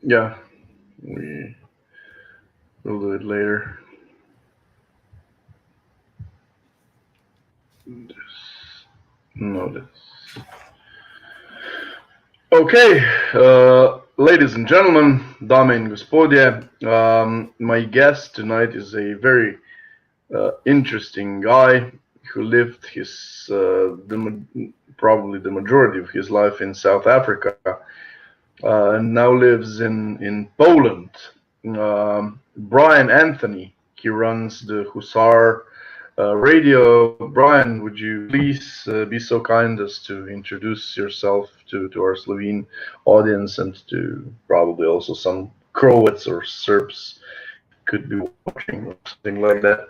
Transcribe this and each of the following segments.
Yeah, we will do it later. Notice. Okay, ladies and gentlemen, dame in gospodje, my guest tonight is a very interesting guy who lived probably the majority of his life in South Africa, and now lives in Poland. Brian Anthony, he runs the Hussar Radio. Brian, would you please be so kind as to introduce yourself to our Slovene audience and to probably also some Croats or Serbs could be watching or something like that.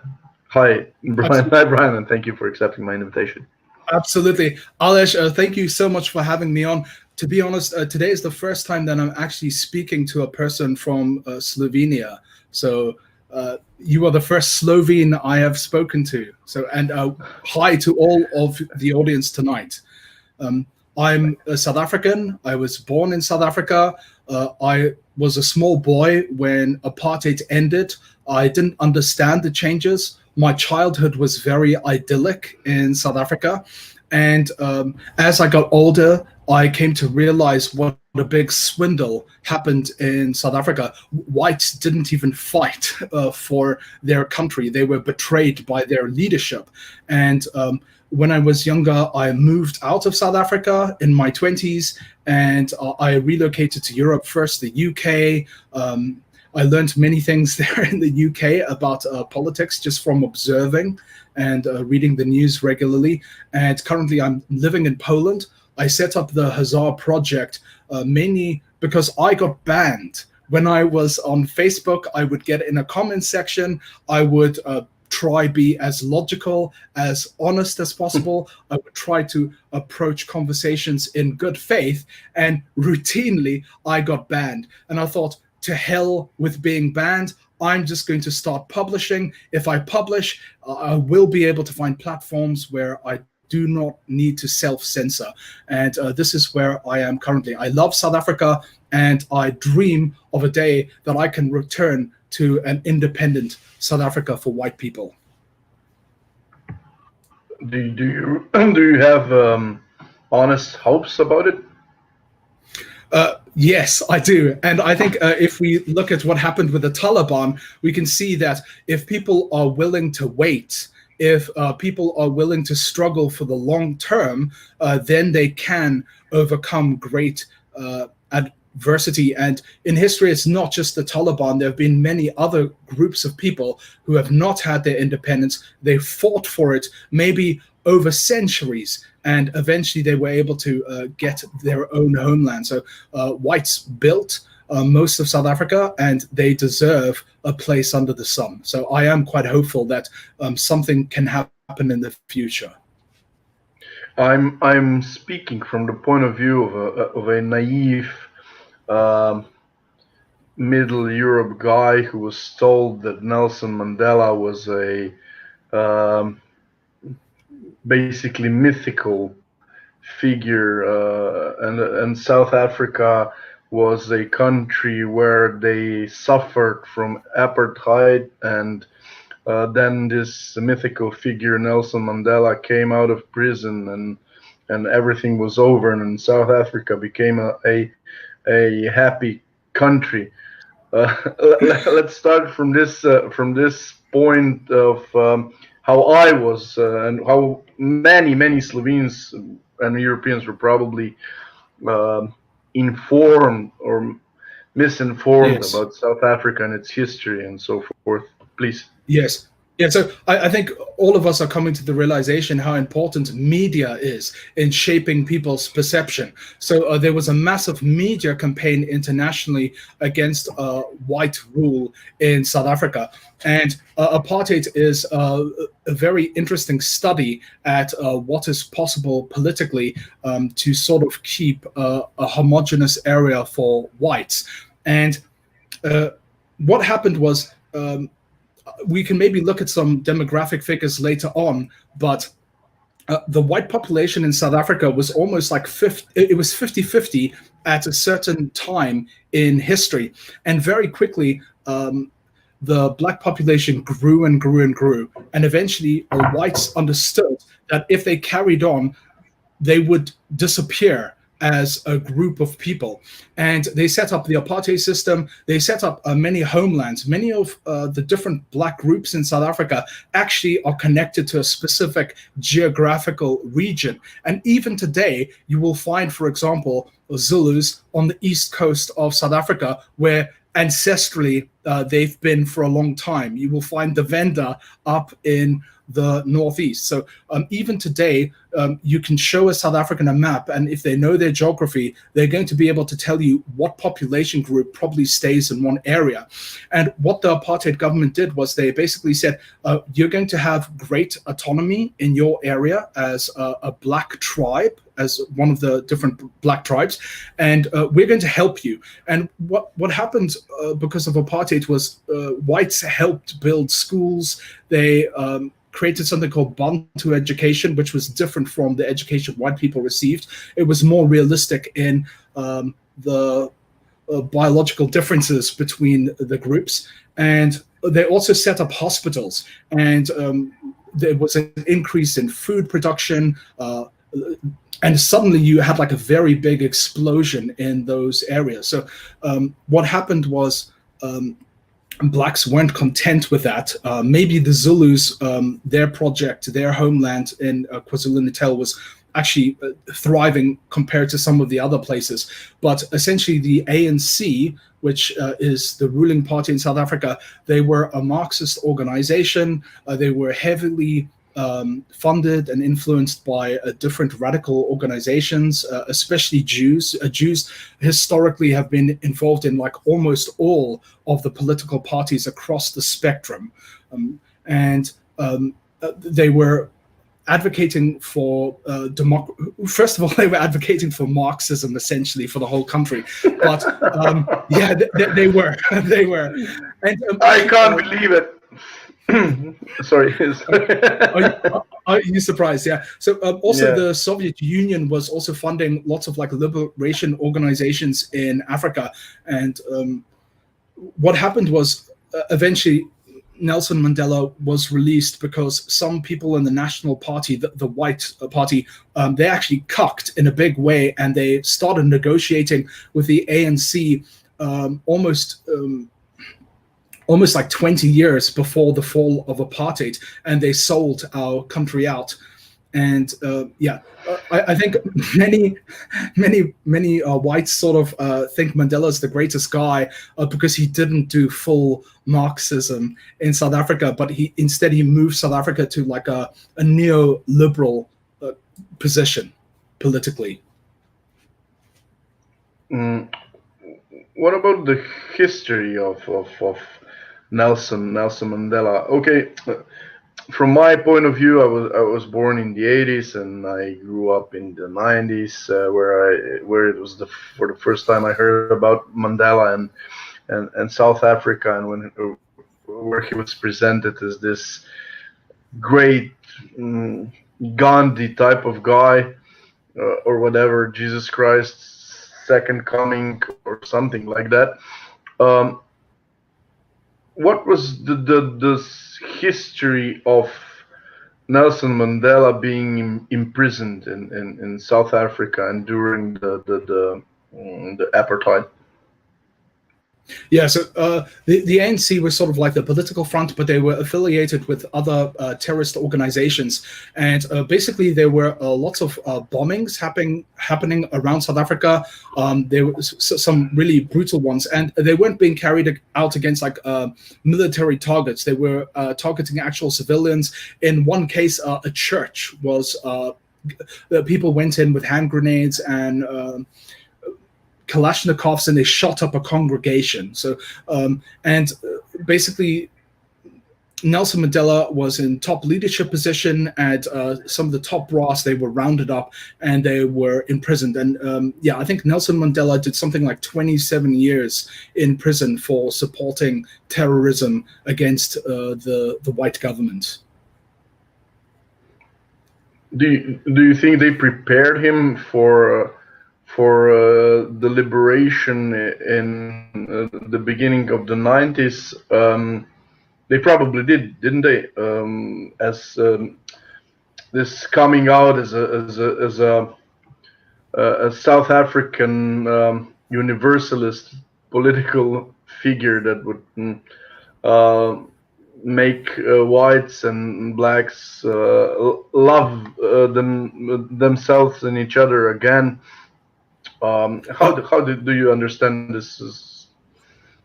Hi, Brian. Absolutely. Hi, Brian, and thank you for accepting my invitation. Absolutely. Aleš, thank you so much for having me on. To be honest, today is the first time that I'm actually speaking to a person from Slovenia. So you are the first Slovene I have spoken to. So, and hi to all of the audience tonight. I'm a South African. I was born in South Africa. I was a small boy when apartheid ended. I didn't understand the changes. My childhood was very idyllic in South Africa. And as I got older, I came to realize what a big swindle happened in South Africa. Whites didn't even fight for their country. They were betrayed by their leadership. And when I was younger, I moved out of South Africa in my 20s, and I relocated to Europe, first the UK. I learned many things there in the UK about politics just from observing and reading the news regularly. And currently I'm living in Poland. I set up the Hussar project mainly because I got banned. When I was on Facebook, I would get in a comment section. I would try be as logical, as honest as possible. I would try to approach conversations in good faith, and routinely I got banned. And I thought, to hell with being banned. I'm just going to start publishing. If I publish, I will be able to find platforms where I do not need to self-censor. And this is where I am currently. I love South Africa, and I dream of a day that I can return to an independent South Africa for white people. Do you have honest hopes about it? Yes, I do. And I think if we look at what happened with the Taliban, we can see that if people are willing to wait, if people are willing to struggle for the long term, then they can overcome great adversity. And in history, it's not just the Taliban. There have been many other groups of people who have not had their independence. They fought for it, maybe over centuries, and eventually they were able to get their own homeland. So whites built most of South Africa, and they deserve a place under the sun. So I am quite hopeful that something can happen in the future. I'm speaking from the point of view of a naive Middle Europe guy who was told that Nelson Mandela was a basically mythical figure, and South Africa was a country where they suffered from apartheid, and then this mythical figure Nelson Mandela came out of prison, and everything was over, and South Africa became a happy country. Let's start from this point of how I was and how many Slovenes and Europeans were probably informed or misinformed about South Africa and its history and so forth. Please. Yes. Yeah, so I think all of us are coming to the realization how important media is in shaping people's perception. So there was a massive media campaign internationally against white rule in South Africa. And apartheid is a very interesting study at what is possible politically to sort of keep a homogeneous area for whites. And what happened was, we can maybe look at some demographic figures later on, but the white population in South Africa was almost like 50-50 at a certain time in history. And very quickly, the black population grew and grew and grew. And eventually, whites understood that if they carried on, they would disappear as a group of people. And they set up the apartheid system. They set up many homelands. Many of the different black groups in South Africa actually are connected to a specific geographical region. And even today, you will find, for example, Zulus on the east coast of South Africa, where ancestrally they've been for a long time. You will find the Venda up in the northeast. So even today, you can show a South African a map, and if they know their geography, they're going to be able to tell you what population group probably stays in one area. And what the apartheid government did was they basically said, you're going to have great autonomy in your area as a black tribe, as one of the different black tribes, and we're going to help you. And what happened because of apartheid was whites helped build schools. They created something called Bantu education, which was different from the education white people received. It was more realistic in the biological differences between the groups. And they also set up hospitals. And there was an increase in food production. And suddenly you had like a very big explosion in those areas. So what happened was blacks weren't content with that. Maybe the Zulus, their project, their homeland in KwaZulu-Natal was actually thriving compared to some of the other places. But essentially the ANC, which is the ruling party in South Africa, they were a Marxist organization. They were heavily funded and influenced by different radical organizations, especially Jews. Jews historically have been involved in like almost all of the political parties across the spectrum. And they were advocating for first of all, they were advocating for Marxism essentially for the whole country. But yeah, they were. And I can't believe it. Sorry. Are you surprised? Yeah. So also the Soviet Union was also funding lots of like liberation organizations in Africa. And what happened was eventually Nelson Mandela was released because some people in the National Party, the white party, they actually cucked in a big way, and they started negotiating with the ANC almost like 20 years before the fall of apartheid, and they sold our country out. And I think many whites sort of think Mandela's the greatest guy because he didn't do full Marxism in South Africa, but he moved South Africa to like a neoliberal position politically. What about the history of Nelson Mandela? Okay, from my point of view, I was born in the 80s and I grew up in the 90s, where it was for the first time I heard about Mandela and South Africa, and where he was presented as this great Gandhi type of guy, or whatever, Jesus Christ's second coming or something like that. What was the history of Nelson Mandela being imprisoned in South Africa and during the apartheid? Yeah, so the ANC was sort of like the political front, but they were affiliated with other terrorist organizations. And basically, there were lots of bombings happening around South Africa. There were some really brutal ones, and they weren't being carried out against like military targets. They were targeting actual civilians. In one case, a church was people went in with hand grenades and Kalashnikovs, and they shot up a congregation. So, basically, Nelson Mandela was in top leadership position, and some of the top brass, they were rounded up and they were imprisoned. And I think Nelson Mandela did something like 27 years in prison for supporting terrorism against the white government. Do you think they prepared him for the liberation in the beginning of the 90s? They probably did, didn't they? As this coming out as a South African universalist political figure that would make whites and blacks love themselves and each other again. How do you understand this?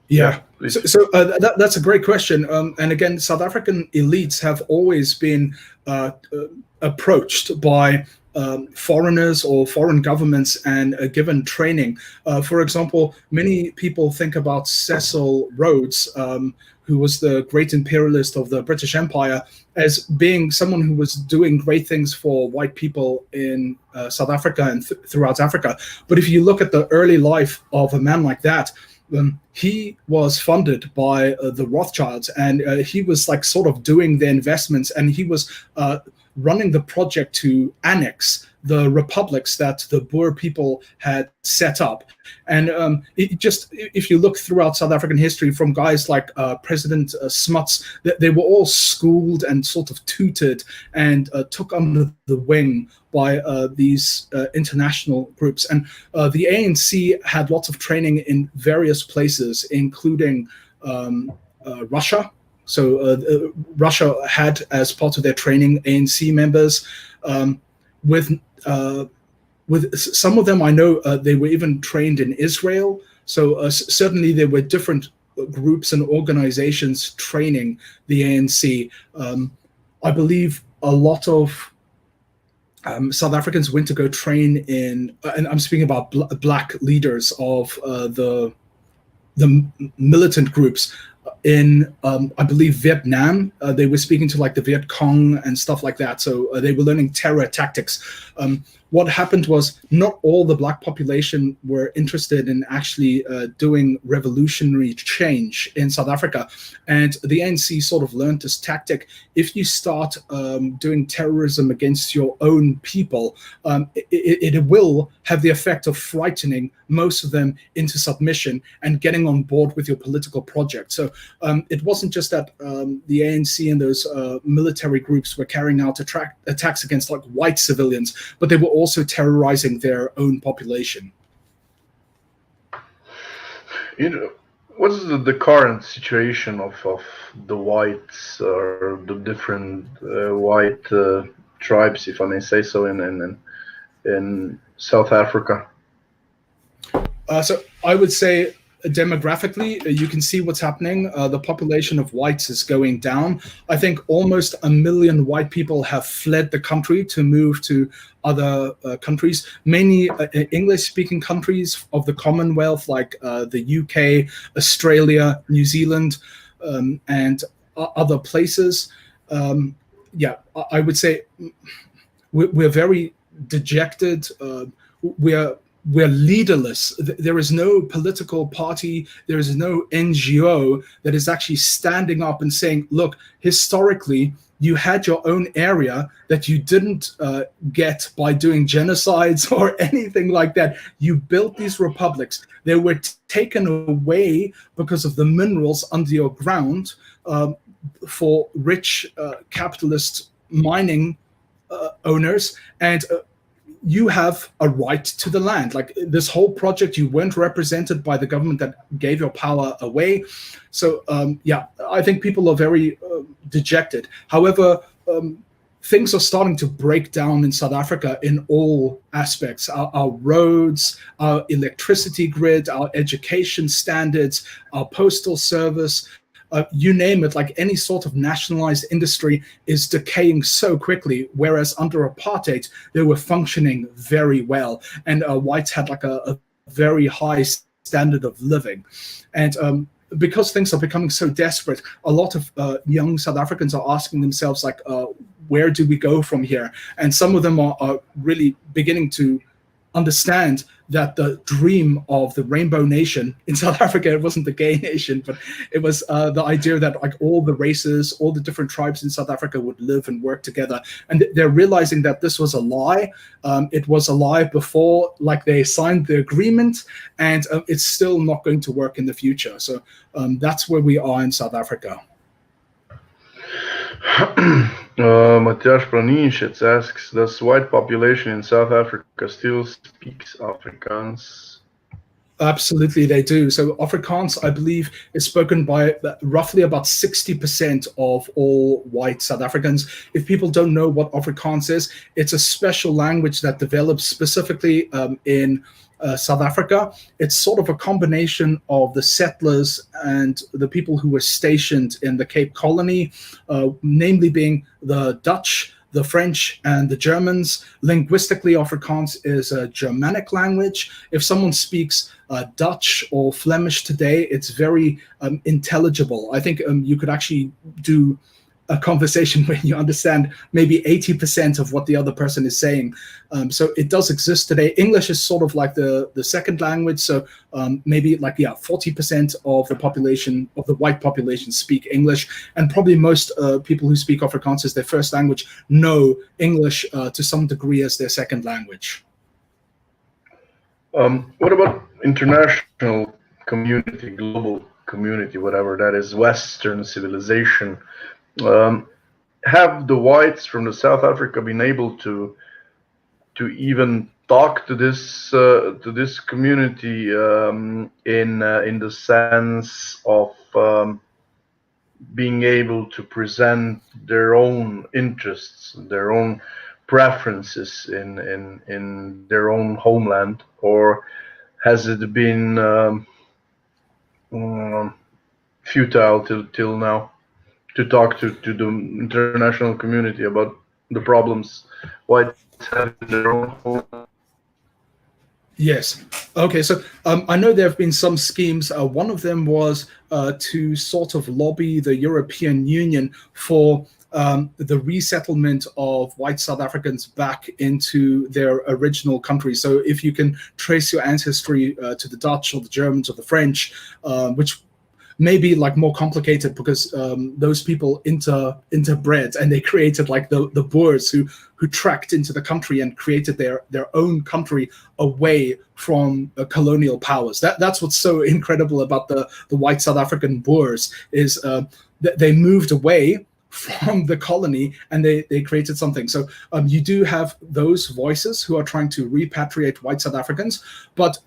Yeah, so that's a great question. And again, South African elites have always been approached by foreigners or foreign governments and given training. For example, many people think about Cecil Rhodes, who was the great imperialist of the British Empire, as being someone who was doing great things for white people in South Africa and throughout Africa. But if you look at the early life of a man like that, he was funded by the Rothschilds, and he was like sort of doing the investments, and he was running the project to annex the republics that the Boer people had set up. And if you look throughout South African history, from guys like President Smuts, they were all schooled and sort of tutored and took under the wing by these international groups. And the ANC had lots of training in various places, including Russia. So Russia had, as part of their training, ANC members. With some of them, I know they were even trained in Israel. So certainly there were different groups and organizations training the ANC. I believe a lot of South Africans went to go train in, and I'm speaking about black leaders of the militant groups in, I believe, Vietnam. They were speaking to like the Viet Cong and stuff like that. So they were learning terror tactics. What happened was not all the black population were interested in actually doing revolutionary change in South Africa. And the ANC sort of learned this tactic. If you start doing terrorism against your own people, it will have the effect of frightening most of them into submission and getting on board with your political project. So it wasn't just that the ANC and those military groups were carrying out attacks against like white civilians, but they were also terrorizing their own population. You know, what's the current situation of the whites or the different white tribes, if I may say so, in South Africa? So I would say demographically, you can see what's happening. The population of whites is going down. I think almost 1 million white people have fled the country to move to other countries, mainly English-speaking countries of the Commonwealth, like the UK, Australia, New Zealand, and other places. I would say we're very dejected. We're leaderless. There is no political party, there is no NGO that is actually standing up and saying, look, historically, you had your own area that you didn't get by doing genocides or anything like that. You built these republics. They were taken away because of the minerals under your ground for rich capitalist mining owners. And you have a right to the land. Like this whole project, you weren't represented by the government that gave your power away. So I think people are very dejected. However, things are starting to break down in South Africa in all aspects. Our roads, our electricity grid, our education standards, our postal service, you name it, like any sort of nationalized industry is decaying so quickly, whereas under apartheid, they were functioning very well. And whites had like a very high standard of living. And because things are becoming so desperate, a lot of young South Africans are asking themselves, like, where do we go from here? And some of them are really beginning to understand that the dream of the rainbow nation in South Africa, it wasn't the gay nation, but it was the idea that like all the races, all the different tribes in South Africa would live and work together. And they're realizing that this was a lie. It was a lie before, like they signed the agreement, and it's still not going to work in the future. So that's where we are in South Africa. Matthias Praninshets asks, does white population in South Africa still speaks Afrikaans? Absolutely, they do. So Afrikaans, I believe, is spoken by roughly about 60% of all white South Africans. If people don't know what Afrikaans is, it's a special language that develops specifically in South Africa. It's sort of a combination of the settlers and the people who were stationed in the Cape Colony, namely being the Dutch, the French, and the Germans. Linguistically, Afrikaans is a Germanic language. If someone speaks Dutch or Flemish today, it's very intelligible. I think you could actually do a conversation where you understand maybe 80% of what the other person is saying. So it does exist today. English is sort of like the second language. So maybe like, 40% of the population, of the white population, speak English. And probably most people who speak Afrikaans as their first language know English to some degree as their second language. What about international community, global community, whatever that is, Western civilization? Have the whites from the South Africa been able to even talk to this community in the sense of being able to present their own interests, their own preferences in their own homeland, or has it been futile till now to talk to the international community about the problems whites have in their own home? Yes. Okay. So I know there have been some schemes. One of them was to sort of lobby the European Union for the resettlement of white South Africans back into their original country. So if you can trace your ancestry to the Dutch or the Germans or the French, which may be like more complicated because those people interbred, and they created like the Boers who tracked into the country and created their own country away from colonial powers. That's what's so incredible about the white South African Boers is that they moved away from the colony and they created something. So you do have those voices who are trying to repatriate white South Africans, but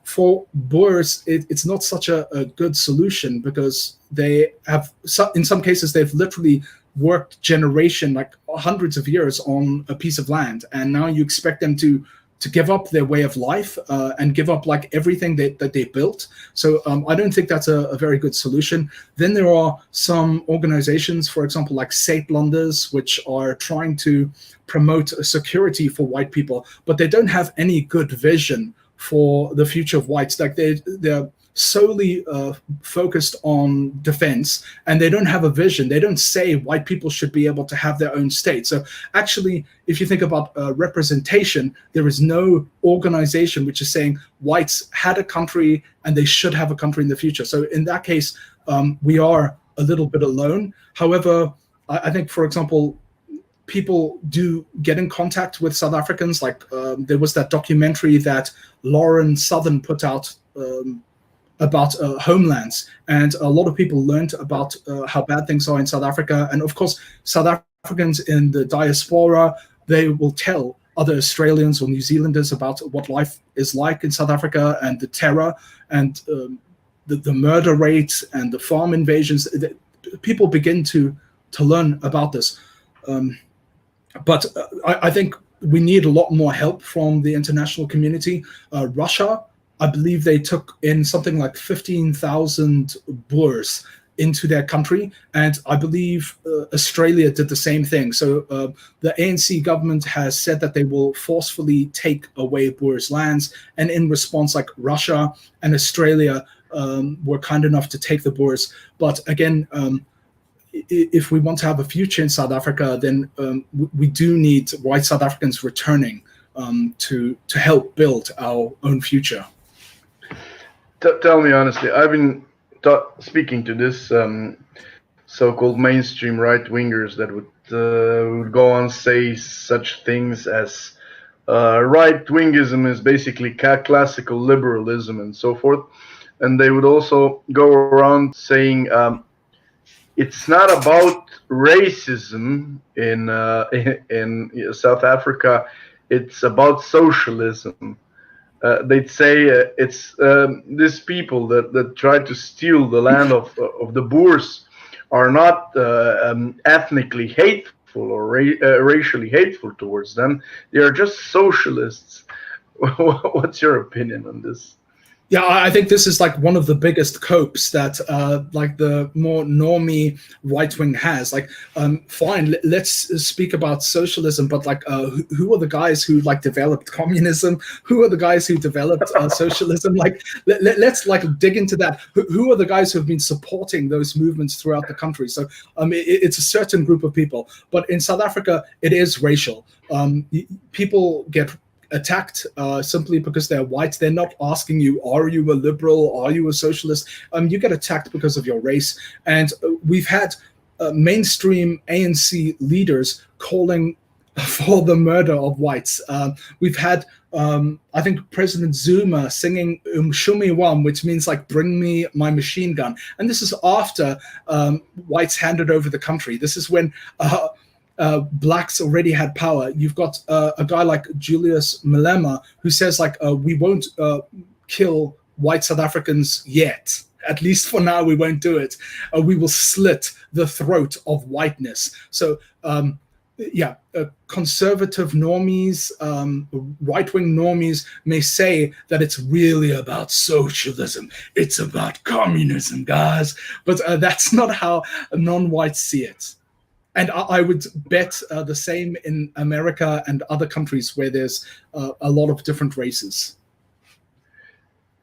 for Boers, it's not such a good solution because they have, in some cases, they've literally worked like hundreds of years on a piece of land, and now you expect them to give up their way of life and give up like everything that they built. So I don't think that's a very good solution. Then there are some organizations, for example, like Saatlanders, which are trying to promote security for white people, but they don't have any good vision for the future of whites. Like they're solely focused on defense, and they don't have a vision. They don't say white people should be able to have their own state. So actually, if you think about representation, there is no organization which is saying whites had a country and they should have a country in the future. So in that case, we are a little bit alone. However, I think, for example, people do get in contact with South Africans. Like there was that documentary that Lauren Southern put out about homelands, and a lot of people learned about how bad things are in South Africa. And of course, South Africans in the diaspora, they will tell other Australians or New Zealanders about what life is like in South Africa and the terror and the murder rates and the farm invasions. People begin to learn about this. But I think we need a lot more help from the international community. Russia, I believe they took in something like 15,000 Boers into their country, and I believe Australia did the same thing. So the ANC government has said that they will forcefully take away Boers' lands, and in response, like Russia and Australia were kind enough to take the Boers. But again, if we want to have a future in South Africa, then we do need white South Africans returning to help build our own future? Tell me honestly, I've been speaking to this so-called mainstream right-wingers that would go on say such things as right-wingism is basically classical liberalism and so forth, and they would also go around saying it's not about racism in South Africa, it's about socialism. They'd say it's these people that try to steal the land of the Boers are not ethnically hateful or racially hateful towards them. They are just socialists. What's your opinion on this? Yeah, I think this is like one of the biggest copes that like the more normie right wing has. Like, fine, let's speak about socialism, but like, who are the guys who like developed communism? Who are the guys who developed socialism? Like, let's like dig into that. Who are the guys who have been supporting those movements throughout the country? So, it's a certain group of people, but in South Africa, it is racial. People get attacked simply because they're white. They're not asking you, are you a liberal? Are you a socialist? You get attacked because of your race. And we've had mainstream ANC leaders calling for the murder of whites. We've had, I think, President Zuma singing Umshumi Wam, which means like, bring me my machine gun. And this is after whites handed over the country. This is when blacks already had power. You've got a guy like Julius Malema who says like, we won't kill white South Africans yet. At least for now, we won't do it. We will slit the throat of whiteness. So conservative normies, right-wing normies may say that it's really about socialism. It's about communism, guys. But that's not how non-whites see it. And I would bet the same in America and other countries where there's a lot of different races.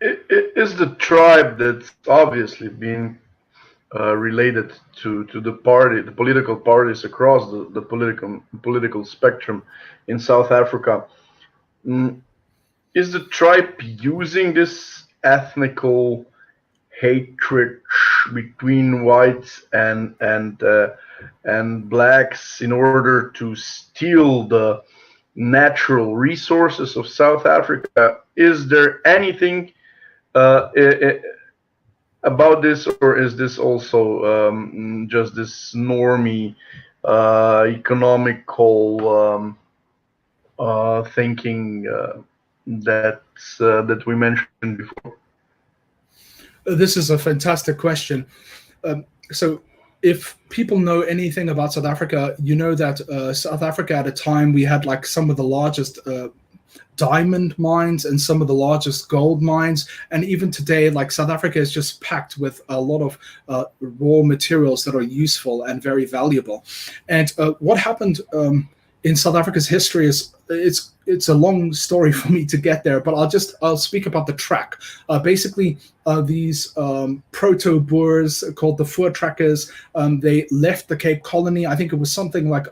It is the tribe that's obviously being related to the party, the political parties across the political spectrum in South Africa. Is the tribe using this ethnical hatred between whites and blacks in order to steal the natural resources of South Africa? Is there anything about this, or is this also just this normie economical thinking that we mentioned before? This is a fantastic question. So if people know anything about South Africa, you know that South Africa at a time, we had like some of the largest diamond mines and some of the largest gold mines. And even today, like South Africa is just packed with a lot of raw materials that are useful and very valuable. And what happened in South Africa's history is it's a long story for me to get there, but I'll speak about the track. Basically, these proto-Boers called the Voortrekkers, they left the Cape Colony. I think it was something like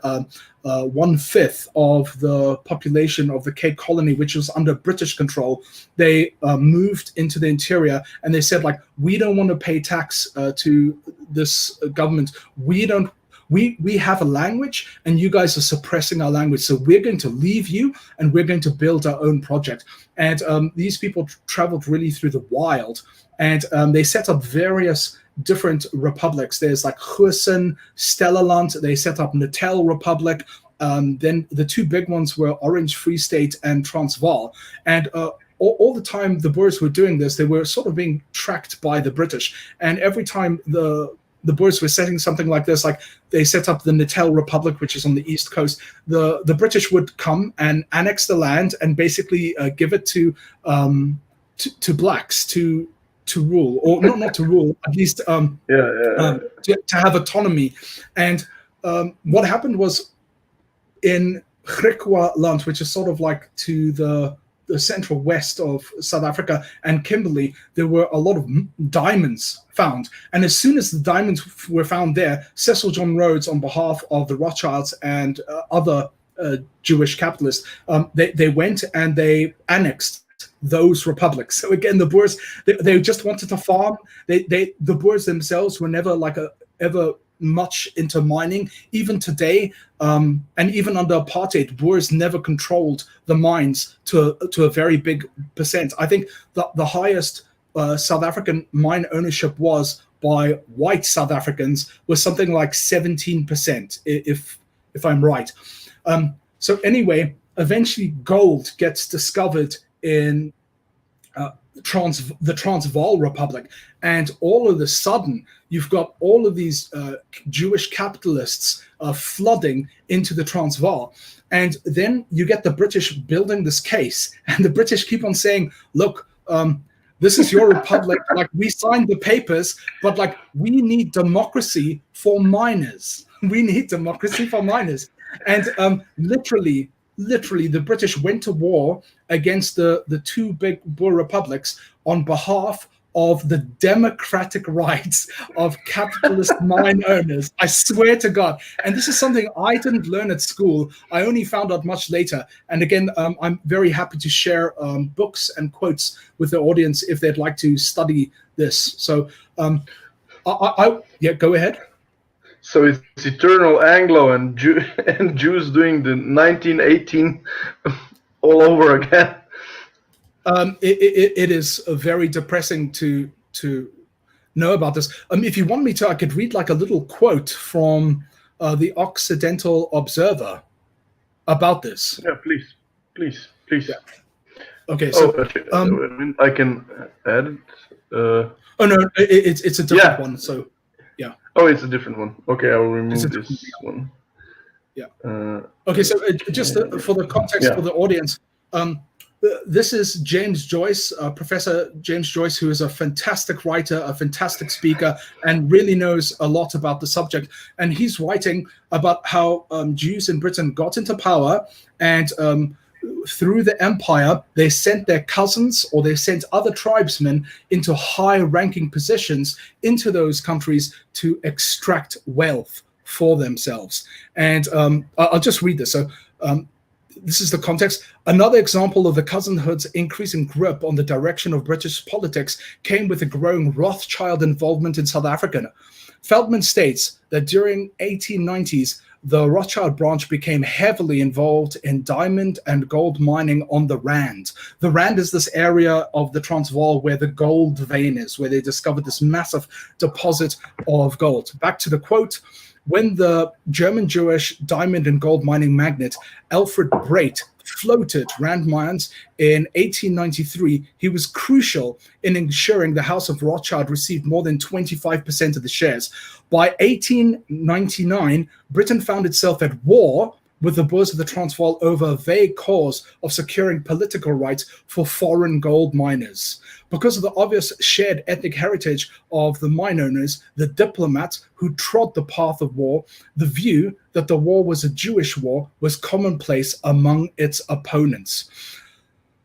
1/5 of the population of the Cape Colony, which was under British control. They moved into the interior, and they said, like, we don't want to pay tax to this government. We have a language, and you guys are suppressing our language. So we're going to leave you, and we're going to build our own project. And these people traveled really through the wild, and they set up various different republics. There's like Hussar, Stellaland. They set up Natal Republic. Then the two big ones were Orange Free State and Transvaal. And all the time the Boers were doing this, they were sort of being tracked by the British. And every time the Boers were setting something like this, like they set up the Natal Republic, which is on the east coast, the British would come and annex the land and basically give it to blacks to rule, or not to rule, at least to have autonomy. And what happened was in Griqualand, which is sort of like to the central west of South Africa, and Kimberley, there were a lot of diamonds found. And as soon as the diamonds were found there, Cecil John Rhodes, on behalf of the Rothschilds and other Jewish capitalists, they went and they annexed those republics. So again, the Boers, they just wanted to farm. The Boers themselves were never ever much into mining. Even today, and even under apartheid, Boers never controlled the mines to a very big percent. I think the highest South African mine ownership was by white South Africans was something like 17%, if I'm right. So anyway, eventually gold gets discovered in the Transvaal Republic, and all of a sudden you've got all of these Jewish capitalists flooding into the Transvaal, and then you get the British building this case, and the British keep on saying, look, this is your republic, like we signed the papers, but like we need democracy for miners. We need democracy for miners. And literally, the British went to war against the two big Boer republics on behalf of the democratic rights of capitalist mine owners. I swear to God. And this is something I didn't learn at school. I only found out much later. And again, I'm very happy to share books and quotes with the audience if they'd like to study this. So, yeah, go ahead. So it's eternal Anglo and Jews doing the 1918 all over again. It is very depressing to know about this. If you want me to, I could read like a little quote from the Occidental Observer about this. Yeah, please. Yeah. Okay, so I can add it. Oh no, it's a different one. So. Yeah. Oh, it's a different one. Okay, I will remove this one. Yeah. Okay, so just for the context for the audience, this is James Joyce, Professor James Joyce, who is a fantastic writer, a fantastic speaker, and really knows a lot about the subject. And he's writing about how Jews in Britain got into power, and through the empire, they sent their cousins or they sent other tribesmen into high-ranking positions into those countries to extract wealth for themselves. And I'll just read this. So this is the context. Another example of the cousinhood's increasing grip on the direction of British politics came with the growing Rothschild involvement in South Africa. Feldman states that during 1890s, the Rothschild branch became heavily involved in diamond and gold mining on the Rand. The Rand is this area of the Transvaal where the gold vein is, where they discovered this massive deposit of gold. Back to the quote. When the German Jewish diamond and gold mining magnate Alfred Breit floated Rand mines in 1893, he was crucial in ensuring the House of Rothschild received more than 25% of the shares. By 1899, Britain found itself at war with the Boers of the Transvaal over a vague cause of securing political rights for foreign gold miners. Because of the obvious shared ethnic heritage of the mine owners, the diplomats who trod the path of war, the view that the war was a Jewish war was commonplace among its opponents.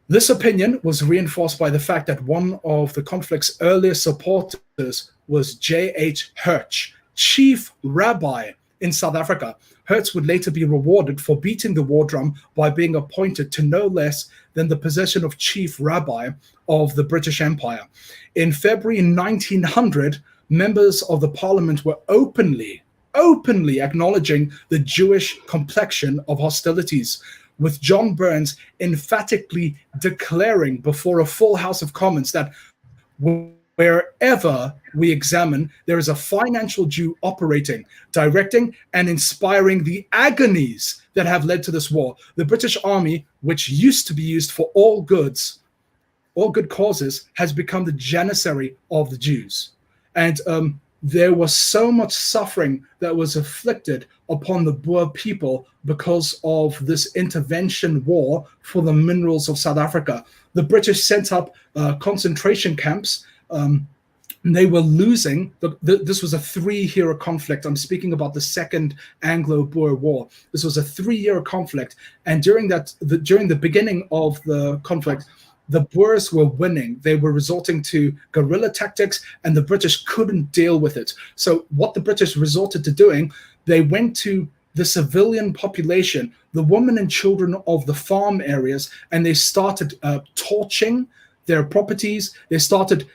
This opinion was reinforced by the fact that one of the conflict's earliest supporters was J.H. Hirsch, chief rabbi in South Africa. Hertz would later be rewarded for beating the war drum by being appointed to no less than the position of chief rabbi of the British Empire. In February 1900, members of the parliament were openly acknowledging the Jewish complexion of hostilities, with John Burns emphatically declaring before a full House of Commons that wherever we examine, there is a financial Jew operating, directing, and inspiring the agonies that have led to this war. The British Army, which used to be used for all good causes, has become the janissary of the Jews. And there was so much suffering that was afflicted upon the Boer people because of this intervention war for the minerals of South Africa. The British sent up concentration camps. They were losing. This was a 3-year conflict. I'm speaking about the Second Anglo-Boer War. This was a 3-year conflict, and during the beginning of the conflict, the Boers were winning. They were resorting to guerrilla tactics, and the British couldn't deal with it. So what the British resorted to doing, they went to the civilian population, the women and children of the farm areas, and they started torching their properties. They started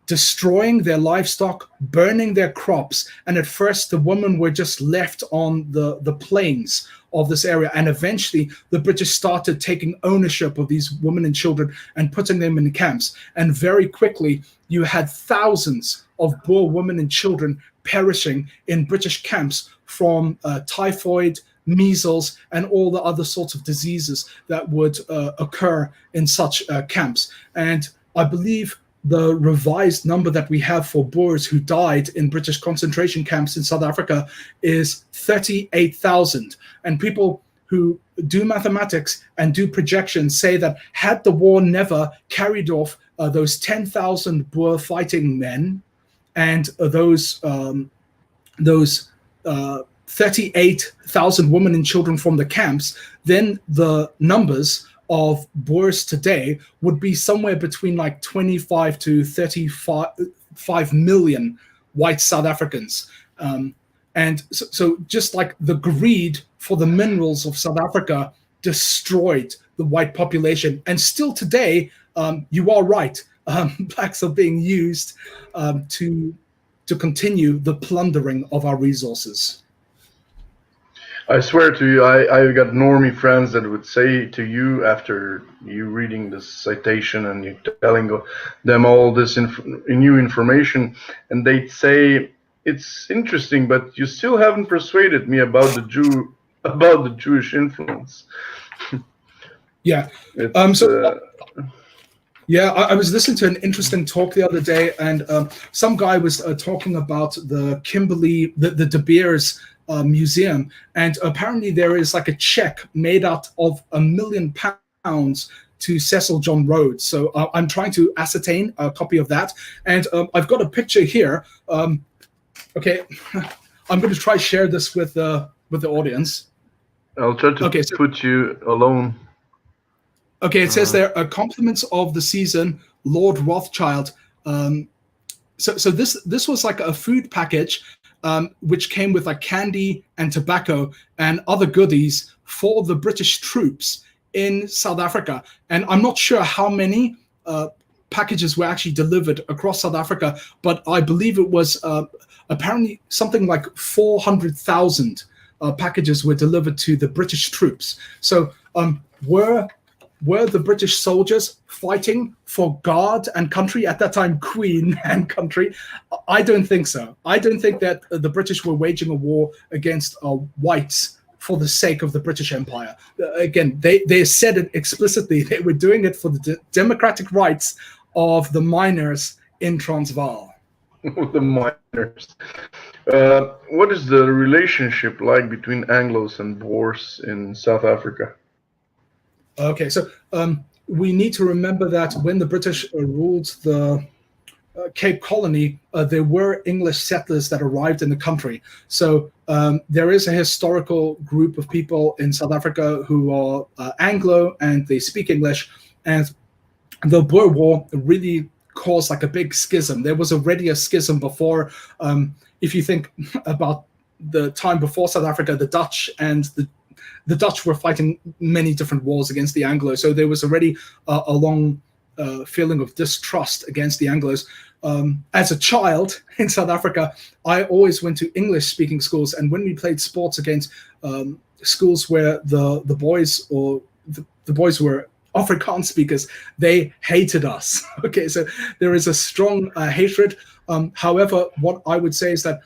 destroying their livestock, burning their crops. And at first, the women were just left on the plains of this area. And eventually, the British started taking ownership of these women and children and putting them in camps. And very quickly, you had thousands of Boer women and children perishing in British camps from typhoid, measles, and all the other sorts of diseases that would occur in such camps. And I believe the revised number that we have for Boers who died in British concentration camps in South Africa is 38,000. And people who do mathematics and do projections say that had the war never carried off those 10,000 Boer fighting men and those 38,000 women and children from the camps, then the numbers of Boers today would be somewhere between like 25 to 35 million white South Africans. And so just like the greed for the minerals of South Africa destroyed the white population. And still today, you are right, blacks are being used to continue the plundering of our resources. I swear to you, I got normie friends that would say to you after you reading this citation and you telling them all this new information, and they'd say, it's interesting, but you still haven't persuaded me about the Jewish influence. Yeah. Yeah, I was listening to an interesting talk the other day, and some guy was talking about the Kimberley, the De Beers museum, and apparently there is like a check made out of £1 million to Cecil John Rhodes. So I'm trying to ascertain a copy of that, and I've got a picture here. Okay, I'm going to try share this with the audience. I'll try to put you alone. Okay, it says there, compliments of the season, Lord Rothschild. So this was like a food package which came with like candy and tobacco and other goodies for the British troops in South Africa. And I'm not sure how many packages were actually delivered across South Africa, but I believe it was apparently something like 400,000 packages were delivered to the British troops. So were the British soldiers fighting for God and country at that time, Queen and country? I don't think so. I don't think that the British were waging a war against whites for the sake of the British Empire. Again, they said it explicitly. They were doing it for the democratic rights of the miners in Transvaal. The miners. What is the relationship like between Anglos and Boers in South Africa? Okay, so we need to remember that when the British ruled the Cape Colony, there were English settlers that arrived in the country. So there is a historical group of people in South Africa who are Anglo and they speak English. And the Boer War really caused like a big schism. There was already a schism before. If you think about the time before South Africa, the Dutch and the Dutch were fighting many different wars against the Anglos. So there was already a long feeling of distrust against the Anglos. As a child in South Africa, I always went to English-speaking schools. And when we played sports against schools where the boys or the boys were Afrikaans speakers, they hated us. Okay, so there is a strong hatred. However, what I would say is that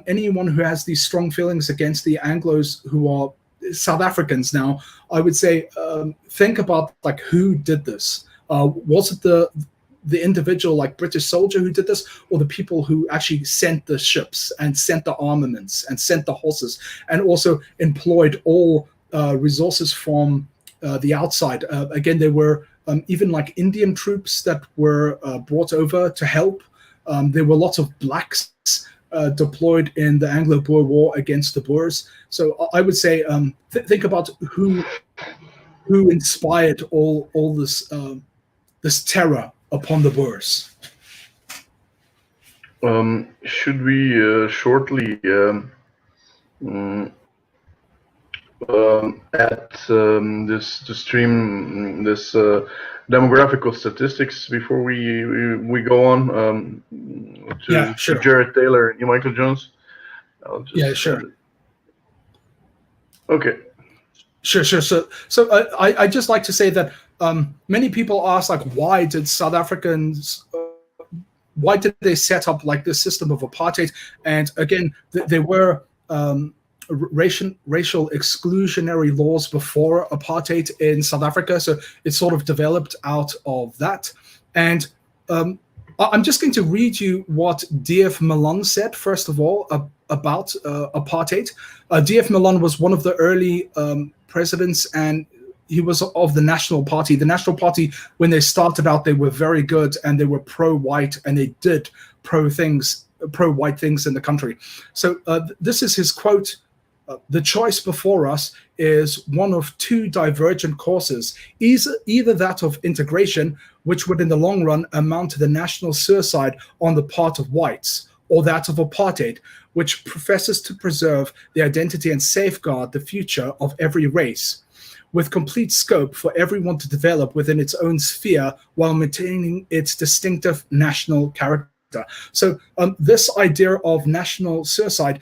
anyone who has these strong feelings against the Anglos who are South Africans now, I would say think about like who did this. Was it the individual like British soldier who did this, or the people who actually sent the ships and sent the armaments and sent the horses and also employed all resources from the outside? Again, there were even like Indian troops that were brought over to help. There were lots of blacks deployed in the Anglo-Boer War against the Boers. So I would say think about who inspired all this this terror upon the Boers. Should we shortly at this demographical statistics before we go on to Jared Taylor and Michael Jones? I'll just sure. Okay. Sure. So I just like to say that many people ask, like, why did South Africans, why did they set up like this system of apartheid? And again, there were racial exclusionary laws before apartheid in South Africa, so it sort of developed out of that. And I'm just going to read you what D.F. Malan said, first of all, about apartheid. D.F. Malan was one of the early presidents, and he was of the National Party. The National Party, when they started out, they were very good, and they were pro-white, and they did pro-white things in the country. So this is his quote: "The choice before us is one of two divergent courses, either that of integration, which would in the long run amount to the national suicide on the part of whites, or that of apartheid, which professes to preserve the identity and safeguard the future of every race, with complete scope for everyone to develop within its own sphere while maintaining its distinctive national character." So this idea of national suicide,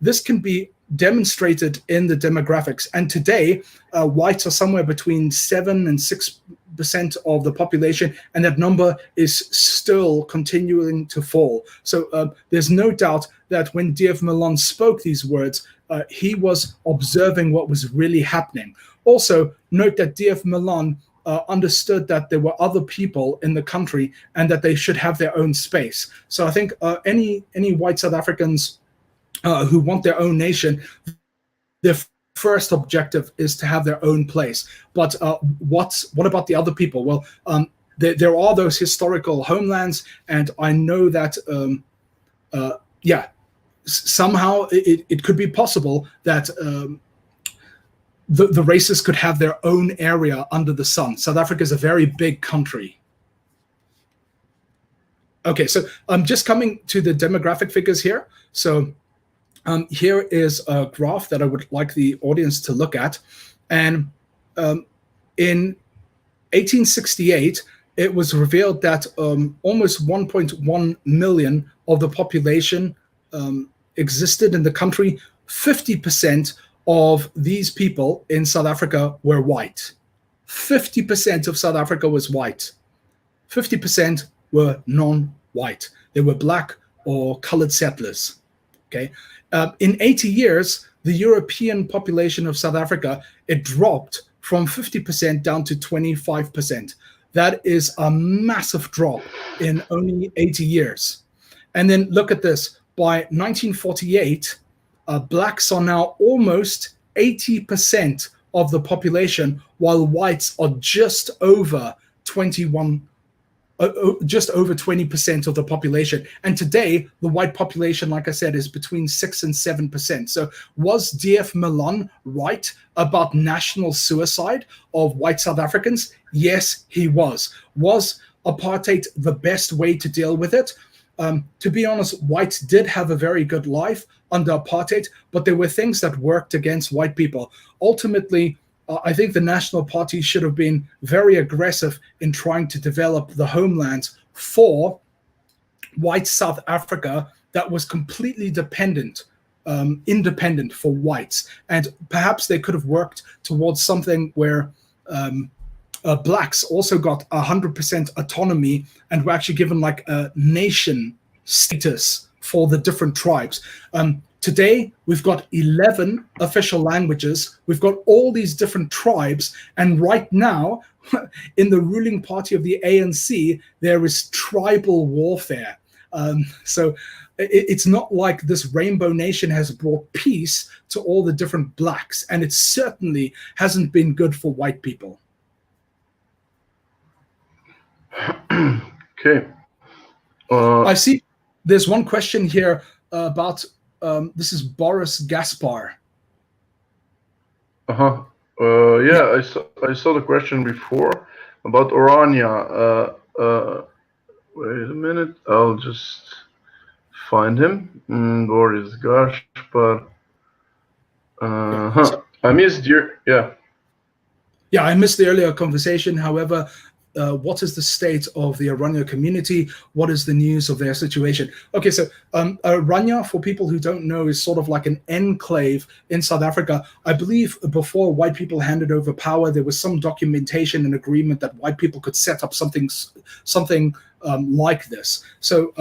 this can be demonstrated in the demographics. And today, whites are somewhere between 7 and 6% of the population, and that number is still continuing to fall. So there's no doubt that when D.F. Malan spoke these words, he was observing what was really happening. Also, note that D.F. Malan understood that there were other people in the country and that they should have their own space. So I think any white South Africans who want their own nation, their first objective is to have their own place. But what about the other people? Well, there are those historical homelands, and I know that somehow it could be possible that the races could have their own area under the sun. South Africa is a very big country. Okay, so I'm just coming to the demographic figures here. So here is a graph that I would like the audience to look at. And in 1868, it was revealed that almost 1.1 million of the population existed in the country. 50% of these people in South Africa were white. 50% of South Africa was white. 50% were non-white. They were black or colored settlers. Okay. In 80 years, the European population of South Africa, it dropped from 50% down to 25%. That is a massive drop in only 80 years. And then look at this. By 1948, blacks are now almost 80% of the population, while whites are just over 20% of the population. And today, the white population, like I said, is between 6 and 7%. So was D.F. Malan right about national suicide of white South Africans? Yes, he was. Was apartheid the best way to deal with it? To be honest, whites did have a very good life under apartheid, but there were things that worked against white people. Ultimately, I think the National Party should have been very aggressive in trying to develop the homelands for white South Africa that was completely independent for whites. And perhaps they could have worked towards something where blacks also got 100% autonomy and were actually given like a nation status for the different tribes. Today, we've got 11 official languages. We've got all these different tribes. And right now, in the ruling party of the ANC, there is tribal warfare. So it's not like this rainbow nation has brought peace to all the different blacks. And it certainly hasn't been good for white people. Okay. I see there's one question here about... this is Boris Gaspar. Yeah, I saw the question before about Orania. Wait a minute, I'll just find him. Boris Gaspar. I missed your Yeah, I missed the earlier conversation. However, what is the state of the Aranya community? What is the news of their situation? Okay, so Aranya, for people who don't know, is sort of like an enclave in South Africa. I believe before white people handed over power, there was some documentation and agreement that white people could set up something like this. So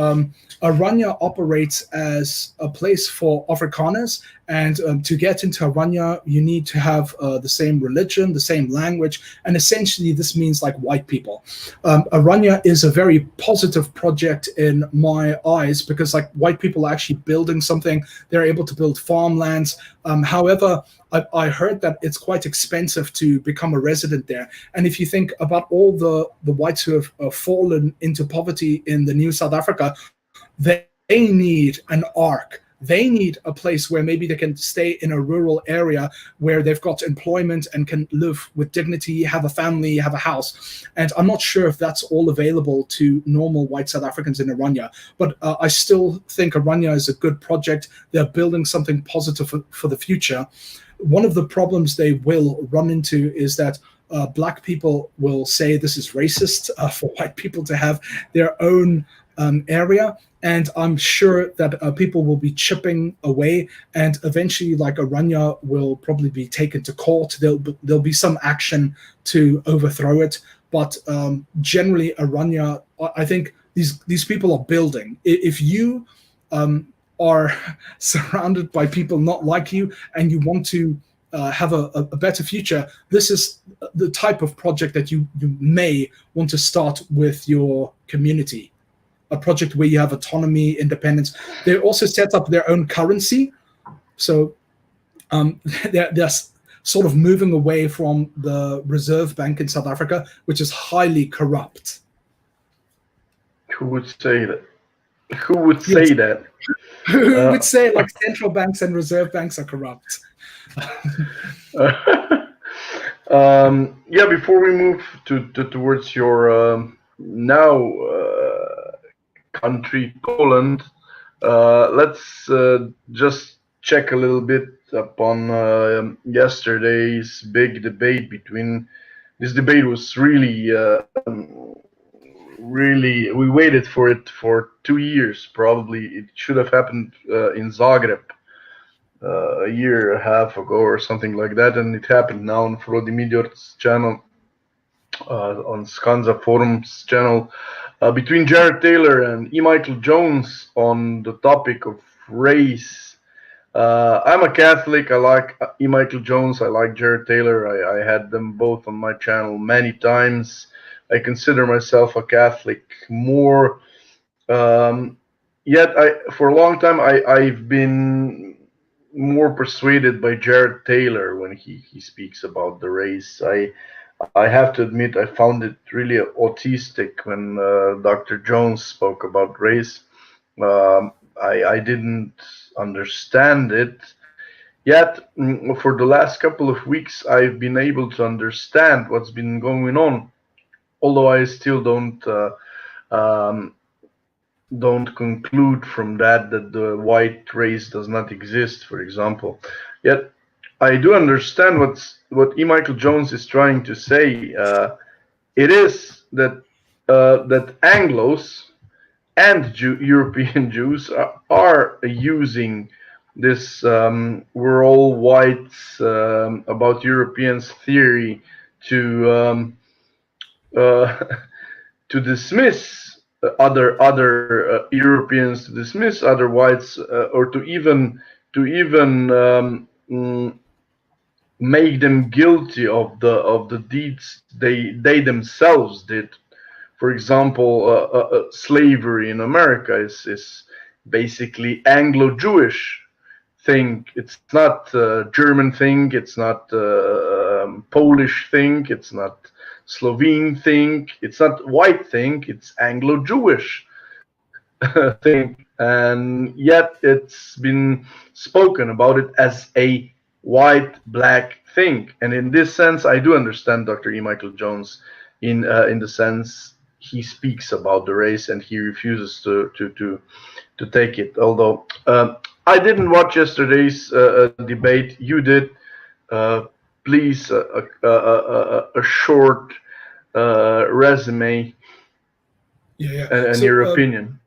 Aranya operates as a place for Afrikaners, and to get into Aranya, you need to have the same religion, the same language, and essentially this means like white people. Aranya is a very positive project in my eyes because like white people are actually building something. They're able to build farmlands. However, I heard that it's quite expensive to become a resident there. And if you think about all the whites who have fallen into poverty in the new South Africa, they need an ark. They need a place where maybe they can stay in a rural area where they've got employment and can live with dignity, have a family, have a house. And I'm not sure if that's all available to normal white South Africans in Aranya, but I still think Aranya is a good project. They're building something positive for the future. One of the problems they will run into is that black people will say this is racist for white people to have their own area. And I'm sure that people will be chipping away, and eventually, like Aranya will probably be taken to court. There'll be some action to overthrow it. But generally, Aranya, I think these people are building. If you are surrounded by people not like you, and you want to have a better future, this is the type of project that you may want to start with your community. A project where you have autonomy, independence. They also set up their own currency. So they're sort of moving away from the Reserve Bank in South Africa, which is highly corrupt. Who would say that? Who would say that? Who would say like central banks and reserve banks are corrupt? Yeah, before we move towards your now country, Poland, let's just check a little bit upon yesterday's big debate between. This debate was really, we waited for it for 2 years, probably. It should have happened in Zagreb a year and a half ago or something like that, and it happened now on Vladimirov's channel, on Skanza Forum's channel, between Jared Taylor and E. Michael Jones on the topic of race. I'm a Catholic. I like E. Michael Jones. I like Jared Taylor. I had them both on my channel many times. I consider myself a Catholic more. Yet, for a long time, I've been more persuaded by Jared Taylor when he speaks about the race. I have to admit, I found it really autistic when Dr. Jones spoke about race. I didn't understand it. Yet, for the last couple of weeks, I've been able to understand what's been going on, although I still don't conclude from that the white race does not exist, for example. Yet, I do understand what E. Michael Jones is trying to say. It is that Anglos and European Jews are using this we're all whites about Europeans theory to dismiss other Europeans, to dismiss other whites, or to even make them guilty of the deeds they themselves did. For example, slavery in America is basically Anglo-Jewish thing. It's not a German thing. It's not a Polish thing. It's not Slovene thing. It's not white thing. It's Anglo-Jewish thing. And yet it's been spoken about it as a white black thing. And in this sense, I do understand Dr. E. Michael Jones in the sense he speaks about the race and he refuses to take it. Although I didn't watch yesterday's debate, you did. please a short resume and So, your opinion.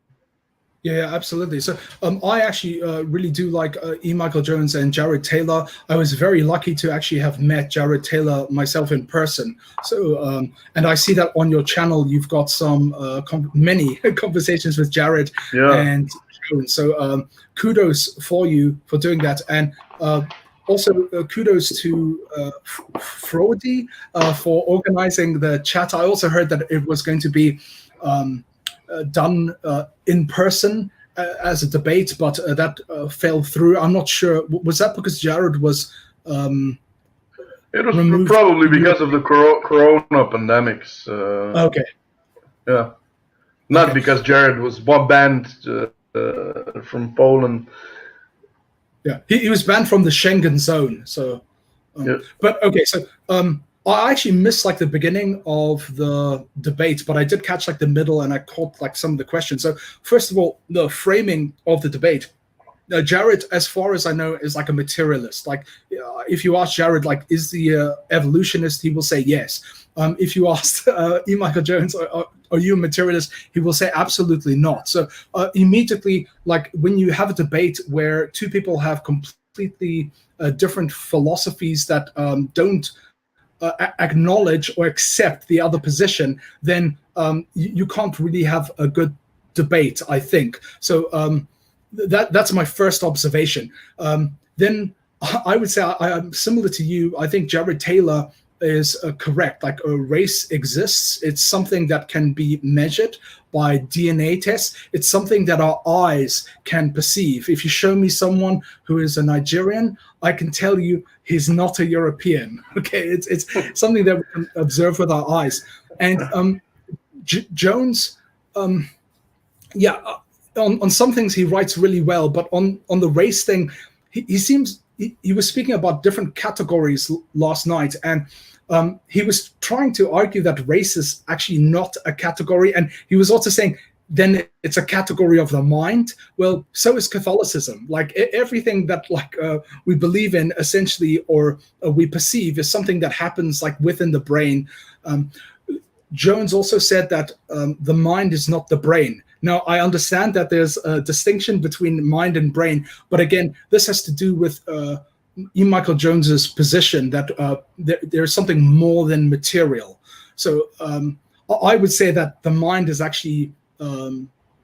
Yeah, absolutely. So I actually really do like E. Michael Jones and Jared Taylor. I was very lucky to actually have met Jared Taylor myself in person. So, and I see that on your channel, you've got some many conversations with Jared and Jones. So kudos for you for doing that. And also kudos to Frody for organizing the chat. I also heard that it was going to be done in person as a debate, but that fell through. I'm not sure. Was that because Jared was it was probably because of the corona pandemics. Okay. Yeah. Not because Jared was banned from Poland. Yeah, he was banned from the Schengen zone. So, but okay, so I actually missed like the beginning of the debate, but I did catch like the middle, and I caught like some of the questions. So first of all, the framing of the debate. Jared, as far as I know, is like a materialist. Like, if you ask Jared, like, is the evolutionist, he will say yes. If you ask E. Michael Jones, are you a materialist? He will say absolutely not. So immediately, like when you have a debate where two people have completely different philosophies that don't acknowledge or accept the other position, then you can't really have a good debate, I think. So that's my first observation. Then I would say I'm similar to you. I think Jared Taylor is correct. Like a race exists. It's something that can be measured by DNA tests. It's something that our eyes can perceive. If you show me someone who is a Nigerian, I can tell you he's not a European. Okay, it's something that we can observe with our eyes. And Jones, on some things he writes really well, but on the race thing, he seems he was speaking about different categories last night, and he was trying to argue that race is actually not a category, and he was also saying then it's a category of the mind. Well, so is Catholicism. Like everything that we believe in essentially, or we perceive, is something that happens like within the brain. Jones also said that the mind is not the brain. Now, I understand that there's a distinction between mind and brain, but again, this has to do with E. Michael Jones's position that there's something more than material. So I would say that the mind is actually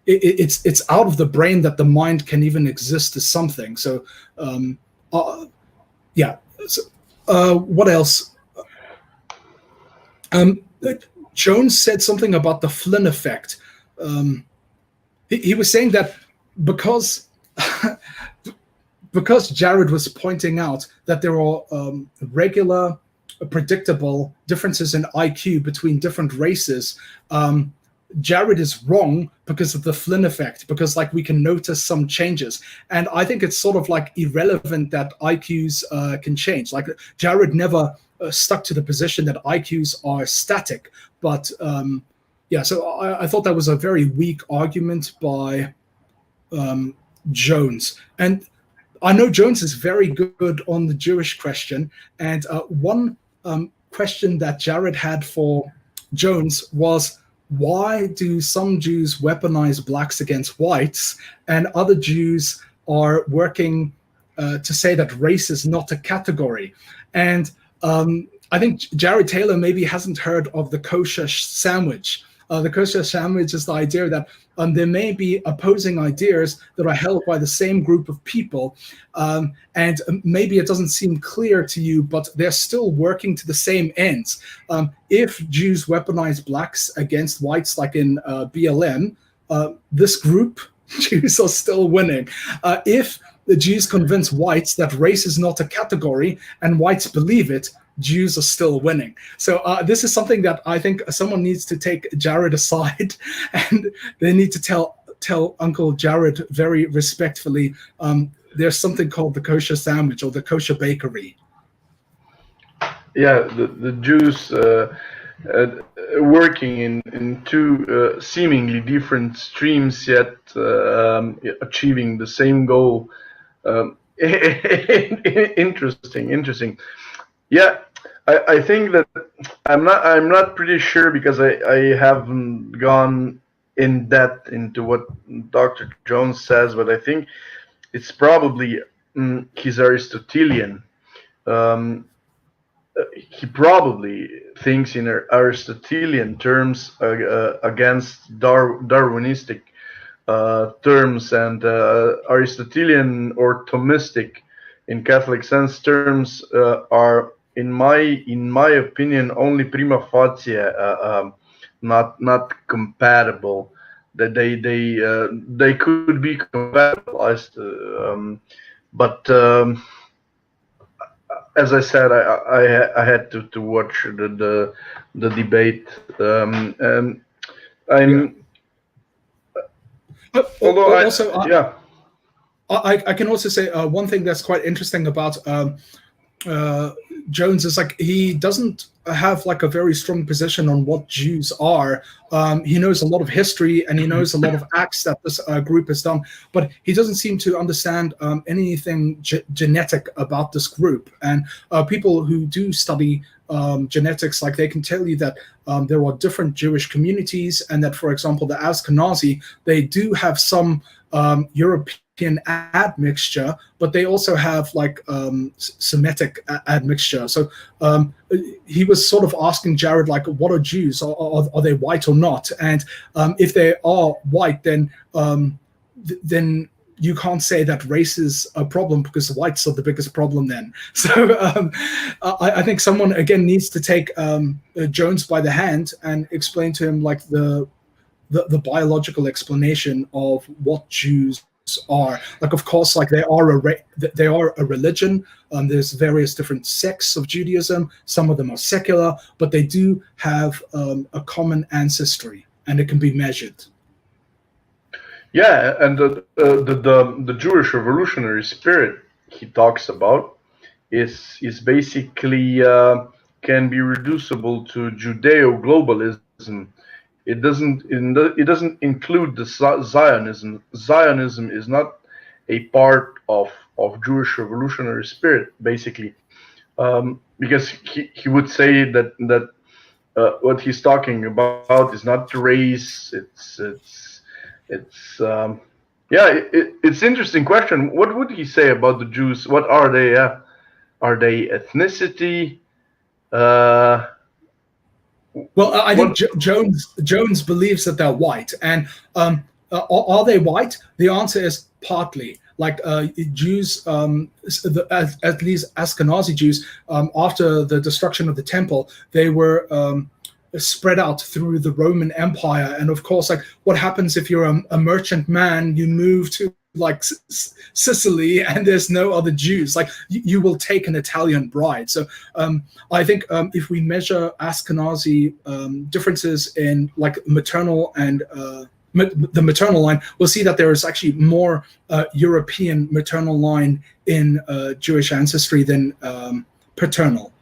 it's out of the brain that the mind can even exist as something. So what else? Jones said something about the Flynn effect. He was saying that because Jared was pointing out that there are regular, predictable differences in IQ between different races, Jared is wrong because of the Flynn effect, because like we can notice some changes. And I think it's sort of like irrelevant that IQs can change. Like Jared never stuck to the position that IQs are static, but so I thought that was a very weak argument by Jones. And I know Jones is very good on the Jewish question. And one question that Jared had for Jones was, why do some Jews weaponize blacks against whites, and other Jews are working to say that race is not a category? And I think Jared Taylor maybe hasn't heard of the kosher sandwich. The kosher sandwich is the idea that there may be opposing ideas that are held by the same group of people, and maybe it doesn't seem clear to you, but they're still working to the same ends. If Jews weaponize blacks against whites, like in BLM, this group, Jews, are still winning. If the Jews convince whites that race is not a category and whites believe it, Jews are still winning. So this is something that I think someone needs to take Jared aside, and they need to tell Uncle Jared very respectfully, there's something called the kosher sandwich or the kosher bakery. Yeah, the Jews working in two seemingly different streams, yet achieving the same goal. Interesting. Yeah, I think that I'm not pretty sure because I haven't gone in depth into what Dr. Jones says, but I think it's probably he's Aristotelian. Um, he probably thinks in Aristotelian terms against Darwinistic terms, and Aristotelian or Thomistic in Catholic sense terms are in my opinion only prima facie not compatible. That they could be compatibilized, but as I said, I had to watch the debate, and I'm although Also, yeah. I can also say one thing that's quite interesting about Jones is like he doesn't have like a very strong position on what Jews are. He knows a lot of history and he knows a lot of acts that this group has done, but he doesn't seem to understand anything genetic about this group. And people who do study genetics, like they can tell you that there are different Jewish communities, and that, for example, the Ashkenazi, they do have some European admixture, but they also have like Semitic admixture. So he was sort of asking Jared, like, what are Jews? Are they white or not? And if they are white, then you can't say that race is a problem because whites are the biggest problem then. So I think someone again needs to take Jones by the hand and explain to him like the biological explanation of what Jews are. Like, of course, like they are a religion. There's various different sects of Judaism. Some of them are secular, but they do have a common ancestry, and it can be measured. Yeah, and the Jewish revolutionary spirit he talks about is basically can be reducible to Judeo-globalism. It doesn't include the Zionism. Zionism is not a part of Jewish revolutionary spirit, basically, because he would say that what he's talking about is not race. It's interesting question. What would he say about the Jews? What are they? Are they ethnicity? Well, I think Jones believes that they're white, and are they white? The answer is partly. Like Jews, at least Ashkenazi Jews, after the destruction of the temple, they were spread out through the Roman Empire. And of course, like what happens if you're a merchant man, you move to like Sicily and there's no other Jews, like you will take an Italian bride. So I think if we measure Ashkenazi differences in like maternal and the maternal line, we'll see that there is actually more European maternal line in Jewish ancestry than paternal.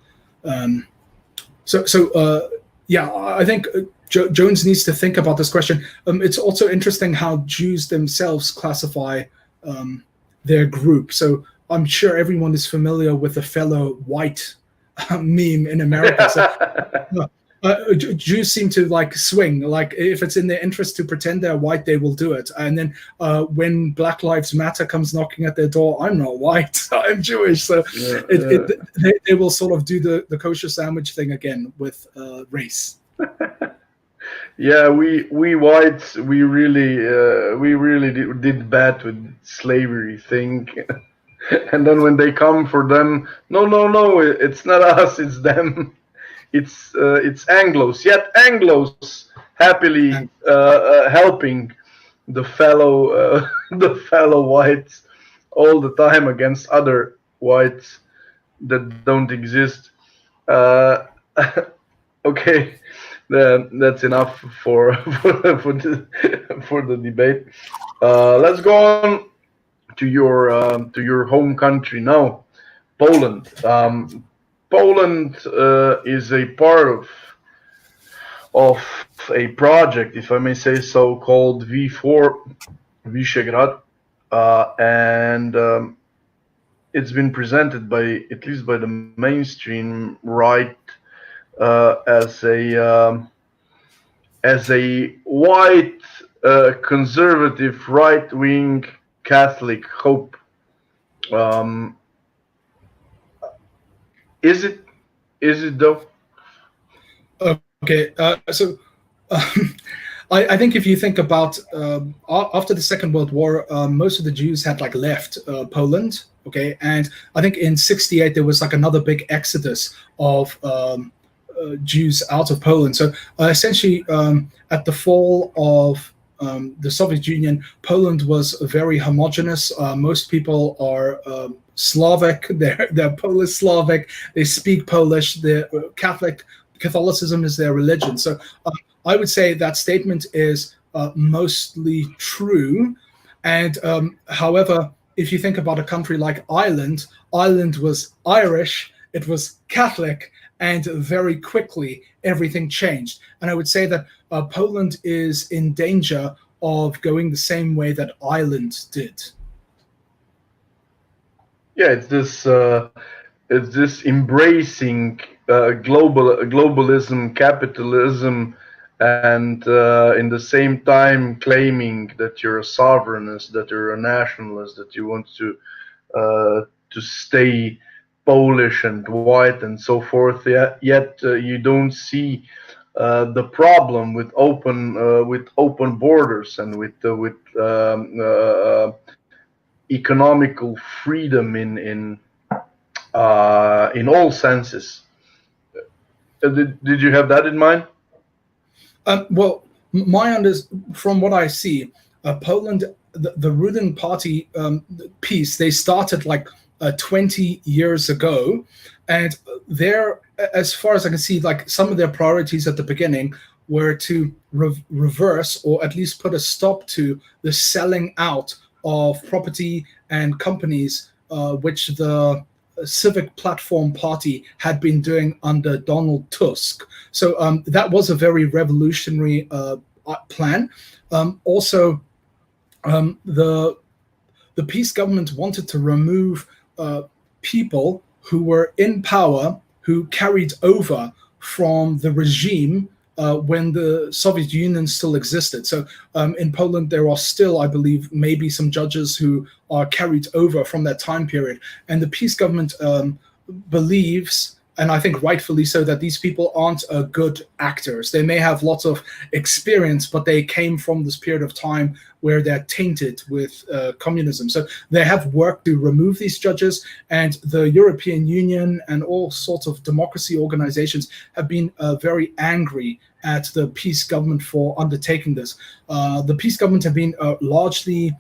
Yeah, I think Jones needs to think about this question. It's also interesting how Jews themselves classify their group. So I'm sure everyone is familiar with the fellow white meme in America. So, Jews seem to like swing. Like if it's in their interest to pretend they're white, they will do it. And then when Black Lives Matter comes knocking at their door, I'm not white, I'm Jewish. So they will sort of do the kosher sandwich thing again with race. Yeah, we whites we really did bad with slavery thing, and then when they come for them, no, it's not us, it's them. It's Anglos. Yet Anglos happily helping the fellow whites all the time against other whites that don't exist. Okay, that's enough for the debate. Let's go on to your home country now, Poland. Poland is a part of a project, if I may say so, called V4 Visegrad, and it's been presented by, at least by the mainstream right, as a white conservative right-wing Catholic hope. Is it though? Okay, so I think if you think about after the Second World War, most of the Jews had like left Poland. Okay, and I think in '68 there was like another big exodus of Jews out of Poland. So essentially, at the fall of the Soviet Union, Poland was very homogenous. Most people are Slavic. They're Polish Slavic. They speak Polish. They're Catholicism is their religion. So I would say that statement is mostly true. And however, if you think about a country like Ireland, Ireland was Irish, it was Catholic, and very quickly everything changed. And I would say that Poland is in danger of going the same way that Ireland did. Yeah, it's this embracing globalism, capitalism, and in the same time claiming that you're a sovereignist, that you're a nationalist, that you want to stay Polish and white and so forth. Yet you don't see the problem with open borders and with economical freedom in all senses. Did you have that in mind? Well, from what I see, Poland, the ruling party, PiS, they started like 20 years ago, and they're, as far as I can see, like some of their priorities at the beginning were to reverse or at least put a stop to the selling out of property and companies, which the Civic Platform Party had been doing under Donald Tusk. So that was a very revolutionary plan. Also, the PiS government wanted to remove people who were in power, who carried over from the regime when the Soviet Union still existed. So in Poland, there are still, I believe, maybe some judges who are carried over from that time period. And the PiS government believes, and I think rightfully so, that these people aren't good actors. They may have lots of experience, but they came from this period of time where they're tainted with communism. So they have worked to remove these judges, and the European Union and all sorts of democracy organizations have been very angry at the PiS government for undertaking this. The PiS government have been largely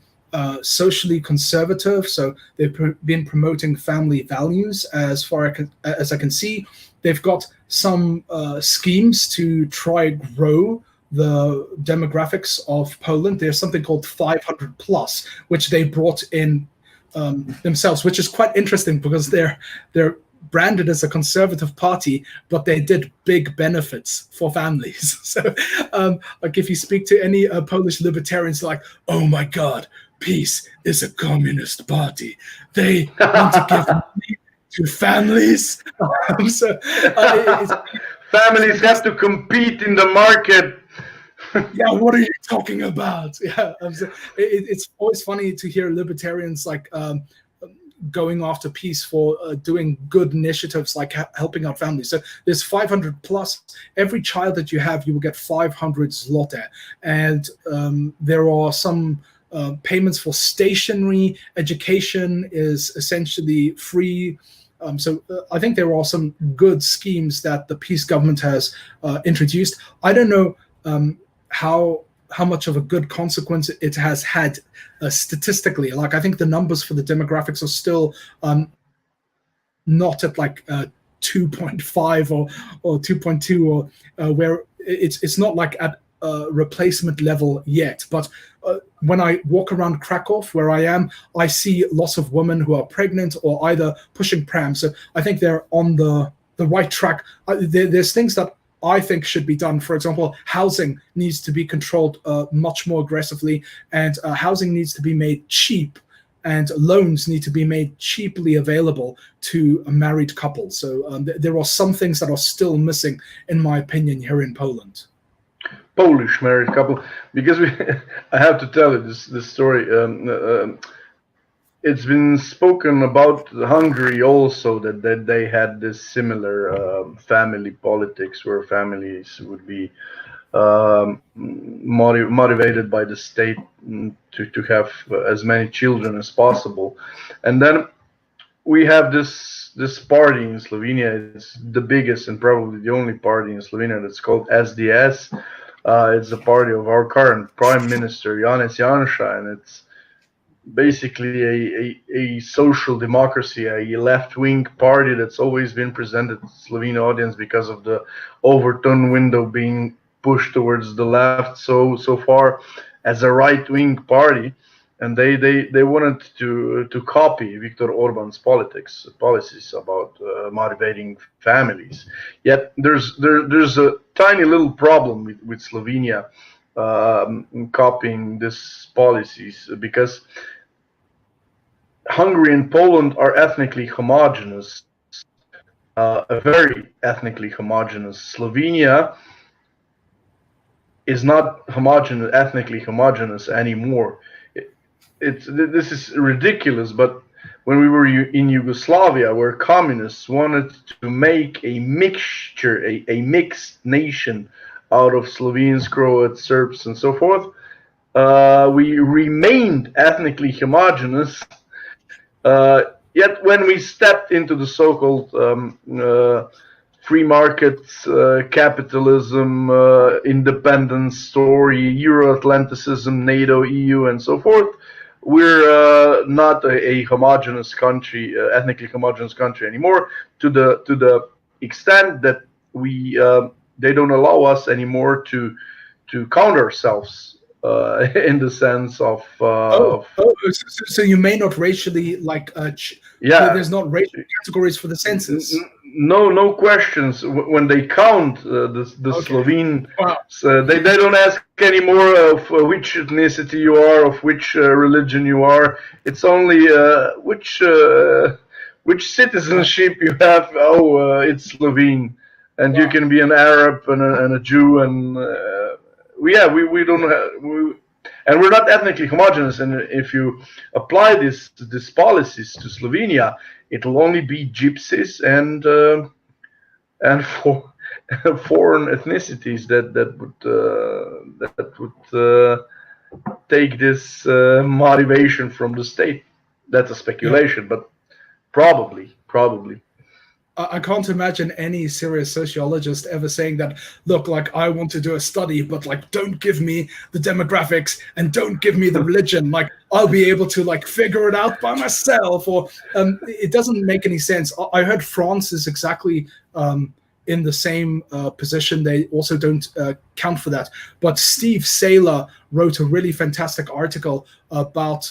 socially conservative, so they've been promoting family values as far as I can see. They've got some schemes to try grow the demographics of Poland. There's something called 500 plus, which they brought in themselves, which is quite interesting because they're branded as a conservative party, but they did big benefits for families. So like if you speak to any Polish libertarians, like, oh my God, PiS is a communist party. They want to give money to families. Families have to compete in the market. Yeah, what are you talking about? Yeah, it's always funny to hear libertarians like going after PiS for doing good initiatives like helping out families. So there's 500 plus. Every child that you have, you will get 500 zloty. And there are some payments for stationery. Education is essentially free. So I think there are some good schemes that the PiS government has introduced. I don't know how much of a good consequence it has had statistically. Like I think the numbers for the demographics are still not at like 2.5 or 2.2 or where it's not like at replacement level yet. But when I walk around Krakow, where I am, I see lots of women who are pregnant or either pushing prams. So I think they're on the right track. There's things that I think should be done. For example, housing needs to be controlled much more aggressively, and housing needs to be made cheap and loans need to be made cheaply available to married couples. So there are some things that are still missing, in my opinion, here in Poland. Polish married couple, because I have to tell you this story. It's been spoken about Hungary also, that they had this similar family politics where families would be motivated by the state to have as many children as possible. And then we have this party in Slovenia. It's the biggest and probably the only party in Slovenia that's called SDS. It's the party of our current Prime Minister, Janez Janša, and it's basically a social democracy, a left-wing party that's always been presented to the Slovene audience because of the Overton window being pushed towards the left so far as a right-wing party. And they wanted to copy Viktor Orban's policies about motivating families. Yet there's a tiny little problem with Slovenia copying these policies, because Hungary and Poland are ethnically homogeneous, very ethnically homogeneous. Slovenia is not ethnically homogeneous anymore. This is ridiculous, but when we were in Yugoslavia, where communists wanted to make a mixture, a mixed nation out of Slovenes, Croats, Serbs, and so forth, we remained ethnically homogeneous. Yet when we stepped into the so-called free markets, capitalism, independence story, Euro-Atlanticism, NATO, EU, and so forth, we're not a homogeneous country, ethnically homogeneous country anymore, to the extent that they don't allow us anymore to count ourselves in the sense of. So you may not racially there's not racial categories for the census. No questions. When they count the Slovene, they don't ask anymore of which ethnicity you are, of which religion you are. It's only which citizenship you have. It's Slovene, and you can be an Arab and a Jew, and we don't have. And we're not ethnically homogeneous, and if you apply these policies to Slovenia, it'll only be gypsies and for foreign ethnicities that would take this motivation from the state. That's a speculation, but probably. I can't imagine any serious sociologist ever saying that, look, I want to do a study, but don't give me the demographics and don't give me the religion. I'll be able to figure it out by myself, or it doesn't make any sense. I heard France is exactly in the same position. They also don't count for that. But Steve Saylor wrote a really fantastic article about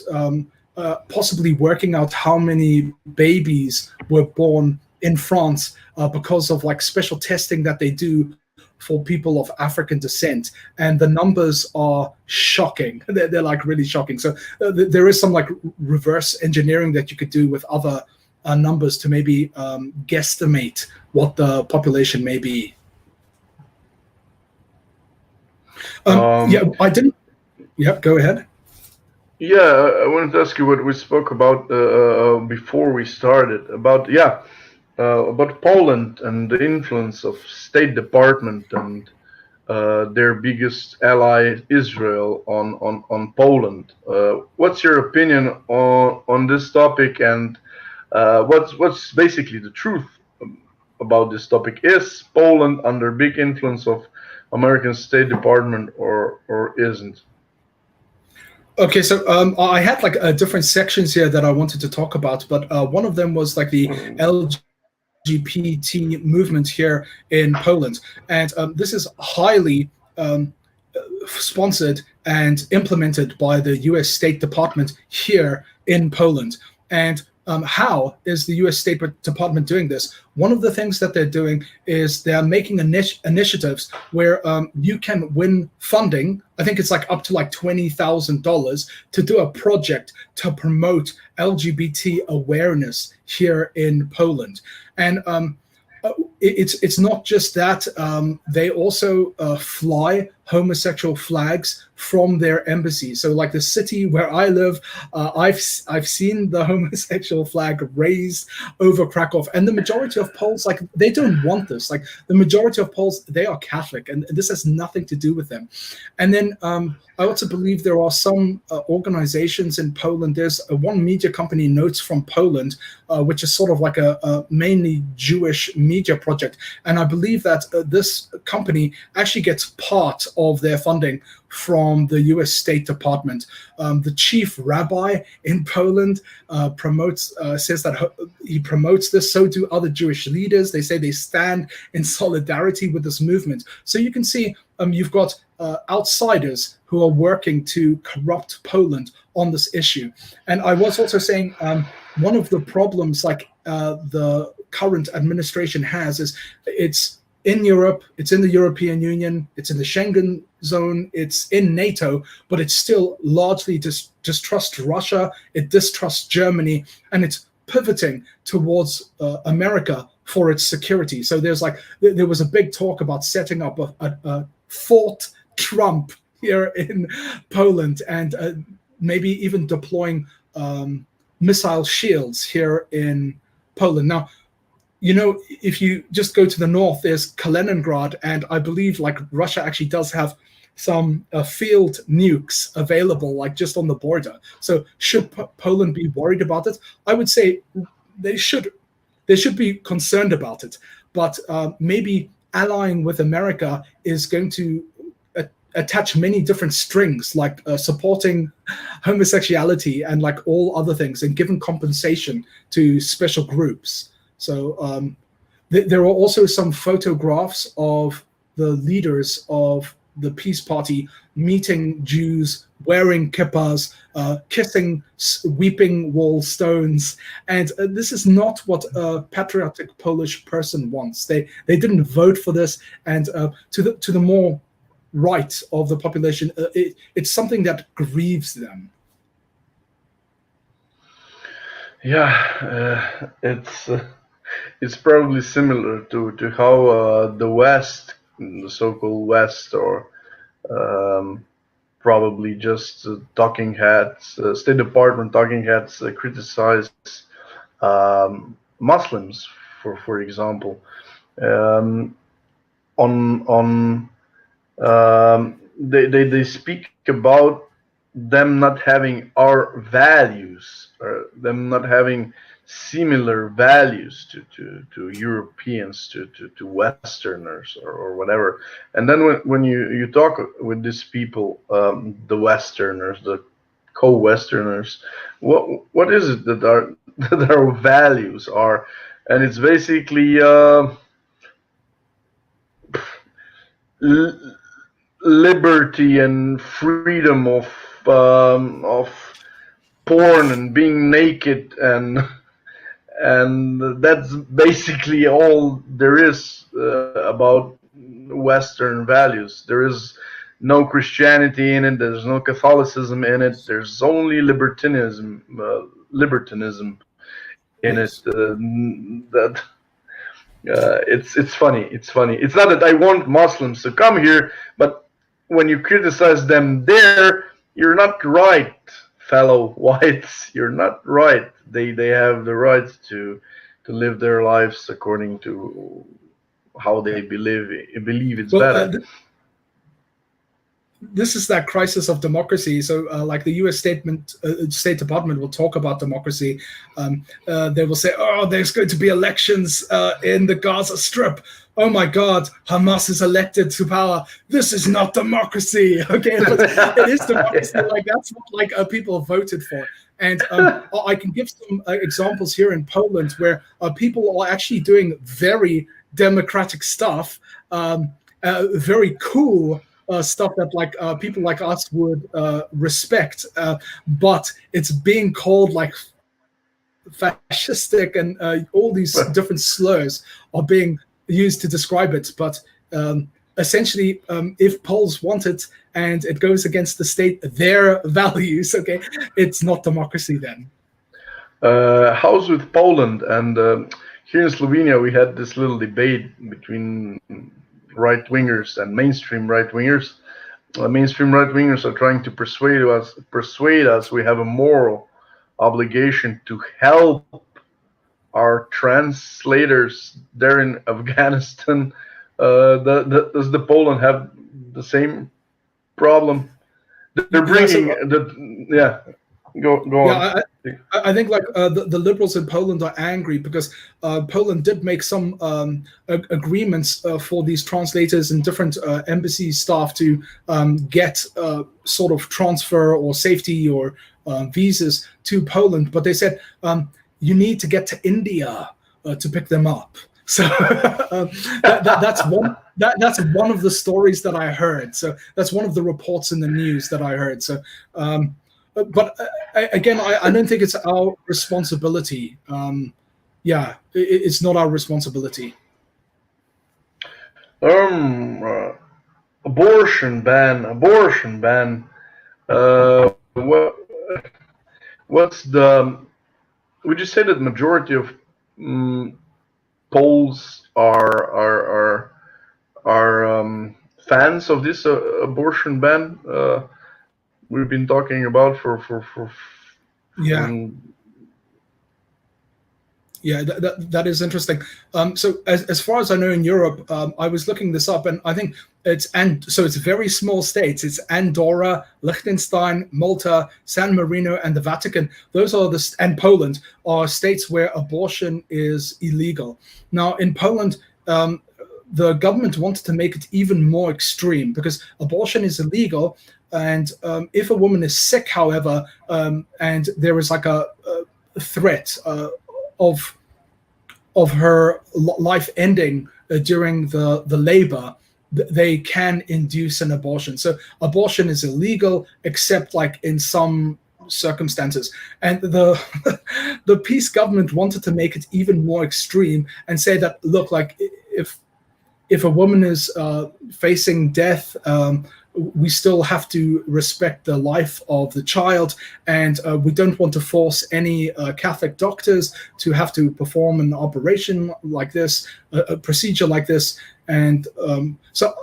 possibly working out how many babies were born in France because of special testing that they do for people of African descent, and the numbers are shocking. They're really shocking. So there is some reverse engineering that you could do with other numbers to maybe guesstimate what the population may be. I didn't. Yeah, go ahead. Yeah, I wanted to ask you what we spoke about before we started about Poland and the influence of State Department and their biggest ally Israel on Poland. What's your opinion on this topic, and what's basically the truth about this topic? Is Poland under big influence of American State Department or isn't? Okay, so I had different sections here that I wanted to talk about, but one of them was the LGBT movement here in Poland, and this is highly sponsored and implemented by the U.S. State Department here in Poland. And How is the U.S. State Department doing this? One of the things that they're doing is they're making initiatives where you can win funding. I think it's like up to like $20,000 to do a project to promote LGBT awareness here in Poland. And it's not just that. They also fly homosexual flags from their embassy. So like the city where I live, I've seen the homosexual flag raised over Krakow. And the majority of Poles, like, they don't want this. Like, the majority of Poles, they are Catholic, and this has nothing to do with them. And then I also believe there are some organizations in Poland. There's one media company, Notes from Poland, which is sort of like a mainly Jewish media project. And I believe that this company actually gets part of their funding from the U.S. State Department. The chief rabbi in Poland says that he promotes this. So do other Jewish leaders. They say they stand in solidarity with this movement. So you can see you've got outsiders who are working to corrupt Poland on this issue. And I was also saying one of the problems, like the current administration has, is it's in Europe, it's in the European Union, it's in the Schengen zone, it's in NATO, but it still largely distrusts Russia, it distrusts Germany, and it's pivoting towards America for its security. So there was a big talk about setting up a Fort Trump here in Poland, and maybe even deploying missile shields here in Poland. Now, you know, if you just go to the north, there's Kaliningrad, and I believe like Russia actually does have some field nukes available, like just on the border. So should Poland be worried about it? I would say they should be concerned about it, but maybe allying with America is going to attach many different strings, like supporting homosexuality and like all other things, and giving compensation to special groups. So there are also some photographs of the leaders of the Peace Party meeting Jews, wearing kippas, kissing weeping wall stones. And this is not what a patriotic Polish person wants. They didn't vote for this. And to the more right of the population, it's something that grieves them. Yeah, it's probably similar to how the West, the so-called West, or probably just talking heads, State Department talking heads, criticize Muslims, for example, they speak about them not having our values, or them not having similar values to Europeans, to Westerners, or whatever. And then when you talk with these people, the Westerners, the co-Westerners, what is it that our values are? And it's basically liberty and freedom of porn and being naked, and that's basically all there is about Western values. There is no Christianity in it. There's no Catholicism in it. There's only libertinism in it. It's funny. It's funny. It's not that I want Muslims to come here, but when you criticize them there, you're not right, fellow whites. You're not right. They have the right to live their lives according to how they believe it's better. This is that crisis of democracy. So like the U.S. State Department will talk about democracy. They will say, oh, there's going to be elections in the Gaza Strip. Oh my God, Hamas is elected to power. This is not democracy. Okay, but it is democracy. Yeah. Like that's what people voted for. And I can give some examples here in Poland where people are actually doing very democratic stuff, very cool stuff that people like us would respect, but it's being called fascistic, and all these different slurs are being used to describe it. But essentially, if Poles want it and it goes against the state, their values, okay, it's not democracy then. How's with Poland? And here in Slovenia, we had this little debate between right-wingers and mainstream right-wingers. Mainstream right-wingers are trying to persuade us we have a moral obligation to help our translators there in Afghanistan. Does the Poland have the same problem? They're bringing Go on. I think like the liberals in Poland are angry because Poland did make some agreements for these translators and different embassy staff to get sort of transfer or safety or visas to Poland, but they said you need to get to India to pick them up. So that's one of the stories that I heard. So that's one of the reports in the news that I heard. So. But again, I don't think it's our responsibility. It's not our responsibility. Abortion ban. What's the? Would you say that the majority of Poles are fans of this abortion ban? We've been talking about for that is interesting. So as far as I know in Europe, I was looking this up, and I think it's very small states. It's Andorra, Liechtenstein, Malta, San Marino, and the Vatican. Those are and Poland are states where abortion is illegal. Now in Poland, the government wanted to make it even more extreme because abortion is illegal. And if a woman is sick, however, and there is like a threat of her life ending during the labor, they can induce an abortion. So abortion is illegal, except like in some circumstances. And the peace government wanted to make it even more extreme and say that, look, like if a woman is facing death, we still have to respect the life of the child, and we don't want to force any Catholic doctors to have to perform an operation like this, a procedure like this. And so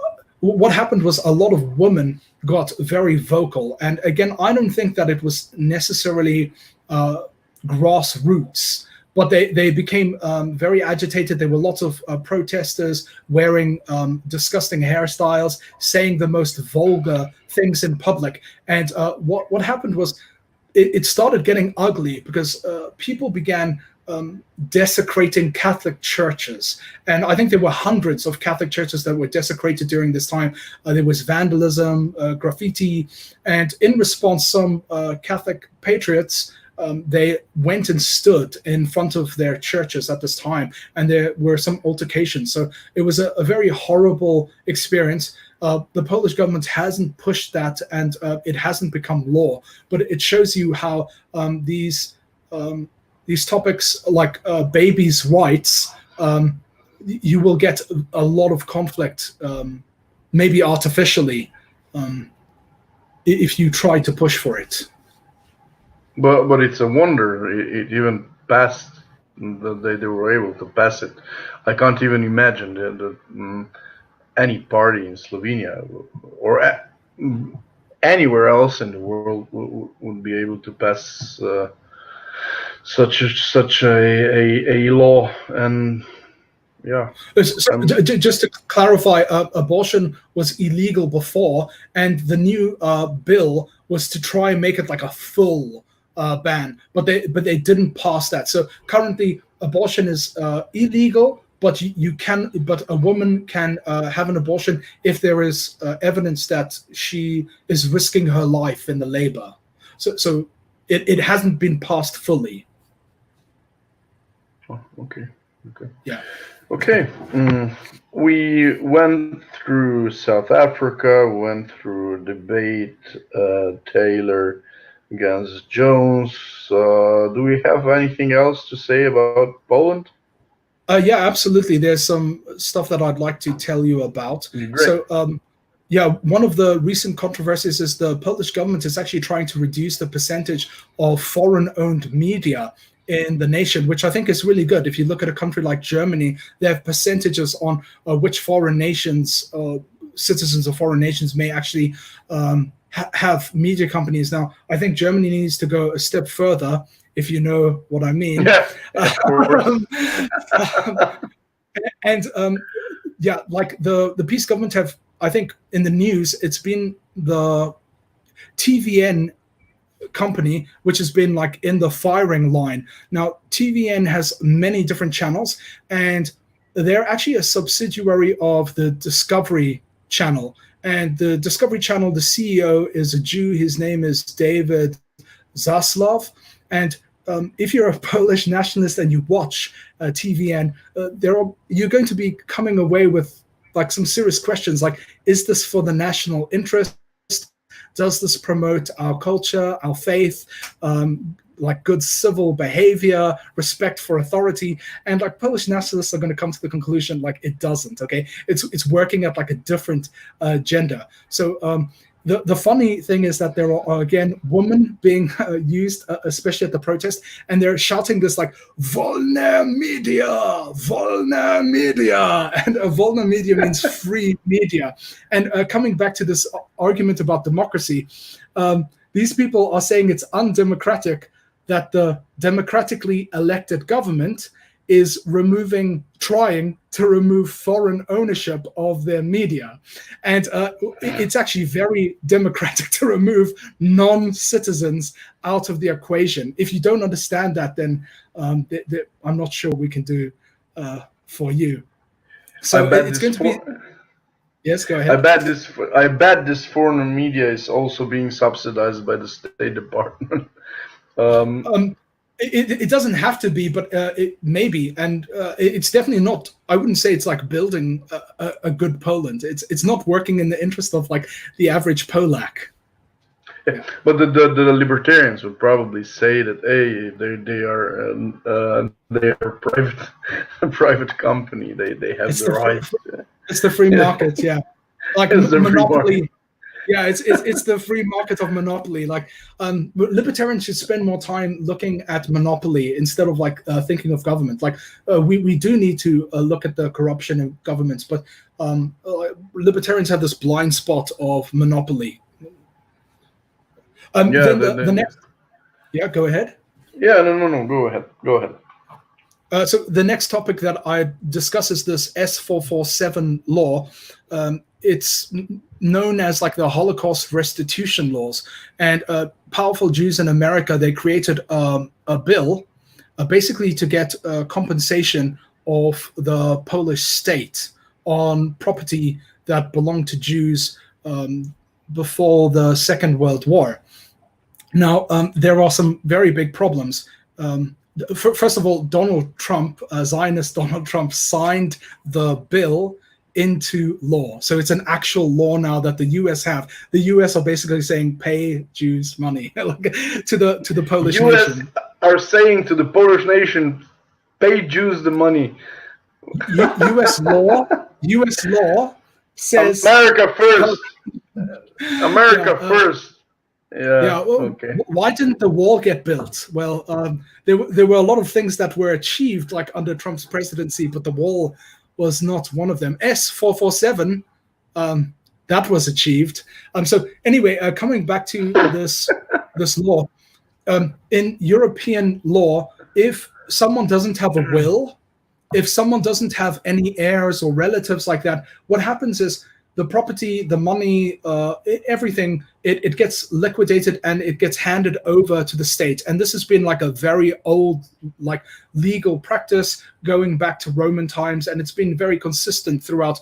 what happened was a lot of women got very vocal. And again, I don't think that it was necessarily grassroots. But they became very agitated. There were lots of protesters wearing disgusting hairstyles, saying the most vulgar things in public. And what happened was it started getting ugly because people began desecrating Catholic churches. And I think there were hundreds of Catholic churches that were desecrated during this time. There was vandalism, graffiti. And in response, some Catholic patriots they went and stood in front of their churches at this time, and there were some altercations. So it was a very horrible experience. The Polish government hasn't pushed that, and it hasn't become law. But it shows you how these topics like babies' rights, you will get a lot of conflict, maybe artificially, if you try to push for it. But it's a wonder it even passed. That they were able to pass it. I can't even imagine that any party in Slovenia or anywhere else in the world would be able to pass such a law. And so just to clarify, abortion was illegal before, and the new bill was to try and make it like a full ban, but they didn't pass that. So currently, abortion is illegal, but but a woman can have an abortion if there is evidence that she is risking her life in the labor. So it hasn't been passed fully. Oh, okay. Yeah. Okay. We went through South Africa, went through debate, Taylor. against Jones. Do we have anything else to say about Poland? Yeah, absolutely. There's some stuff that I'd like to tell you about. Great. So, one of the recent controversies is the Polish government is actually trying to reduce the percentage of foreign-owned media in the nation, which I think is really good. If you look at a country like Germany, they have percentages on which foreign nations, citizens of foreign nations may actually have media companies. Now, I think Germany needs to go a step further, if you know what I mean. Yeah, of course. Like the peace government have, I think in the news, it's been the TVN company which has been like in the firing line. Now, TVN has many different channels, and they're actually a subsidiary of the Discovery Channel. And the Discovery Channel, the CEO is a Jew. His name is David Zaslav. And if you're a Polish nationalist and you watch TVN, you're going to be coming away with like some serious questions, like, is this for the national interest? Does this promote our culture, our faith, like good civil behavior, respect for authority? And like Polish nationalists are going to come to the conclusion like it doesn't. Okay, it's working at like a different agenda. So the funny thing is that there are again women being used, especially at the protest, and they're shouting this like "Wolne media, wolne media," and "wolne media" means free media. And coming back to this argument about democracy, these people are saying it's undemocratic that the democratically elected government is trying to remove foreign ownership of their media. And it's actually very democratic to remove non-citizens out of the equation. If you don't understand that, then I'm not sure we can do for you. So it's going to be... Yes, go ahead. I bet this foreign media is also being subsidized by the State Department. It doesn't have to be, but it may be, and it's definitely not. I wouldn't say it's like building a good Poland. It's not working in the interest of like the average Polak. Yeah. But the libertarians would probably say that they are a private company. They have the right. It's the free market, yeah. Like monopoly. Yeah, it's the free market of monopoly. Like libertarians should spend more time looking at monopoly instead of like thinking of government. Like we do need to look at the corruption in governments, but libertarians have this blind spot of monopoly. The next. Yeah, go ahead. Yeah, no. Go ahead. So the next topic that I discuss is this S447 law. It's known as like the Holocaust restitution laws. And powerful Jews in America, they created a bill basically to get compensation of the Polish state on property that belonged to Jews before the Second World War. Now, there are some very big problems. First of all, Donald Trump, Zionist Donald Trump, signed the bill into law. So it's an actual law now that the US have. The US are basically saying pay Jews money to the Polish nation. Are saying to the Polish nation, pay Jews the money. US law says America first. America first. Yeah. Okay. Why didn't the wall get built? Well, there were a lot of things that were achieved like under Trump's presidency, but the wall was not one of them. S447, that was achieved. So anyway, coming back to this law, in European law, if someone doesn't have a will, if someone doesn't have any heirs or relatives like that, what happens is the property, the money, everything, it gets liquidated and it gets handed over to the state. And this has been like a very old, like legal practice going back to Roman times, and it's been very consistent throughout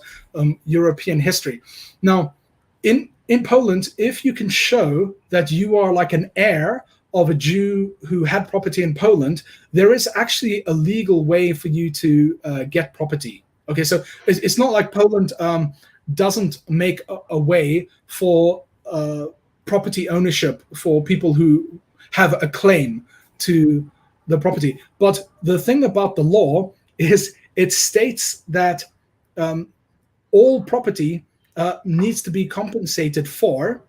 European history. Now, in Poland, if you can show that you are like an heir of a Jew who had property in Poland, there is actually a legal way for you to get property. Okay, so it's not like Poland doesn't make a way for property ownership for people who have a claim to the property. But the thing about the law is it states that all property needs to be compensated for,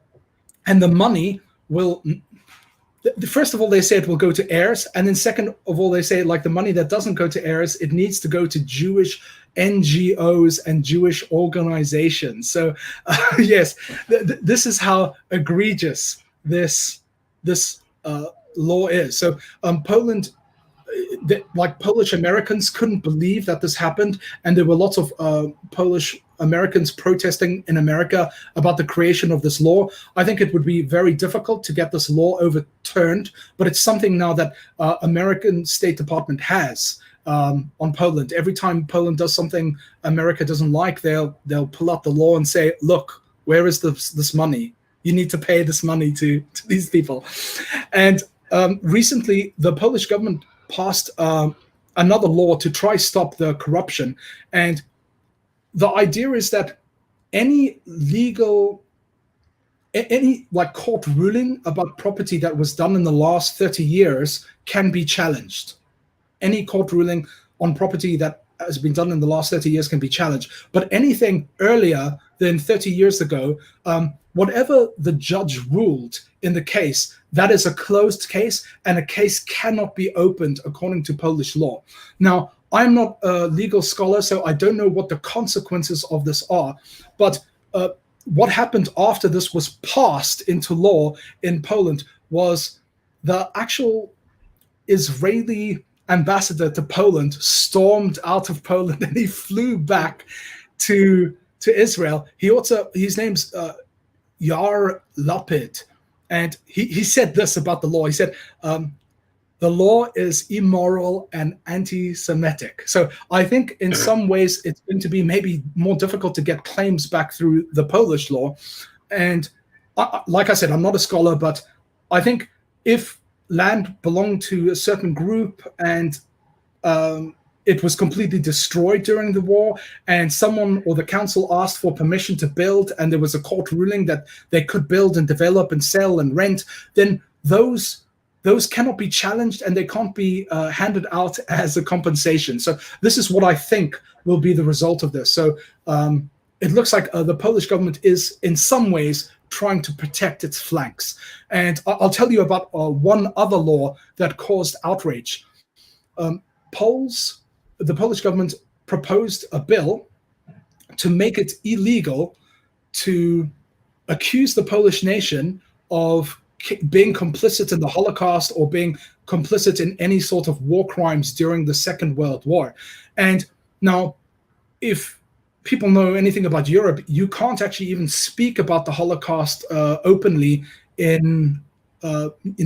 and the money will, first of all, they say it will go to heirs, and then second of all, they say like the money that doesn't go to heirs, it needs to go to Jewish NGOs and Jewish organizations. So yes, this is how egregious this law is. So Poland, like Polish Americans couldn't believe that this happened, and there were lots of Polish Americans protesting in America about the creation of this law. I think it would be very difficult to get this law overturned, but it's something now that American State Department has on Poland. Every time Poland does something America doesn't like, they'll pull out the law and say, look, where is this money? You need to pay this money to these people. And recently, the Polish government passed another law to try stop the corruption. And the idea is that any like court ruling about property that was done in the last 30 years can be challenged. Any court ruling on property that has been done in the last 30 years can be challenged. But anything earlier than 30 years ago, whatever the judge ruled in the case, that is a closed case, and a case cannot be opened according to Polish law. Now, I'm not a legal scholar, so I don't know what the consequences of this are, but what happened after this was passed into law in Poland was the actual Israeli ambassador to Poland stormed out of Poland and he flew back to Israel. His name's Yair Lapid, and he said this about the law. He said, the law is immoral and anti-Semitic. So I think in some ways it's going to be maybe more difficult to get claims back through the Polish law. And like I said, I'm not a scholar, but I think if land belonged to a certain group and it was completely destroyed during the war, and someone or the council asked for permission to build, and there was a court ruling that they could build and develop and sell and rent, then those cannot be challenged and they can't be handed out as a compensation. So this is what I think will be the result of this. So it looks like the Polish government is in some ways trying to protect its flanks. And I'll tell you about one other law that caused outrage. The Polish government proposed a bill to make it illegal to accuse the Polish nation of being complicit in the Holocaust or being complicit in any sort of war crimes during the Second World War. And now, if people know anything about Europe, you can't actually even speak about the Holocaust openly in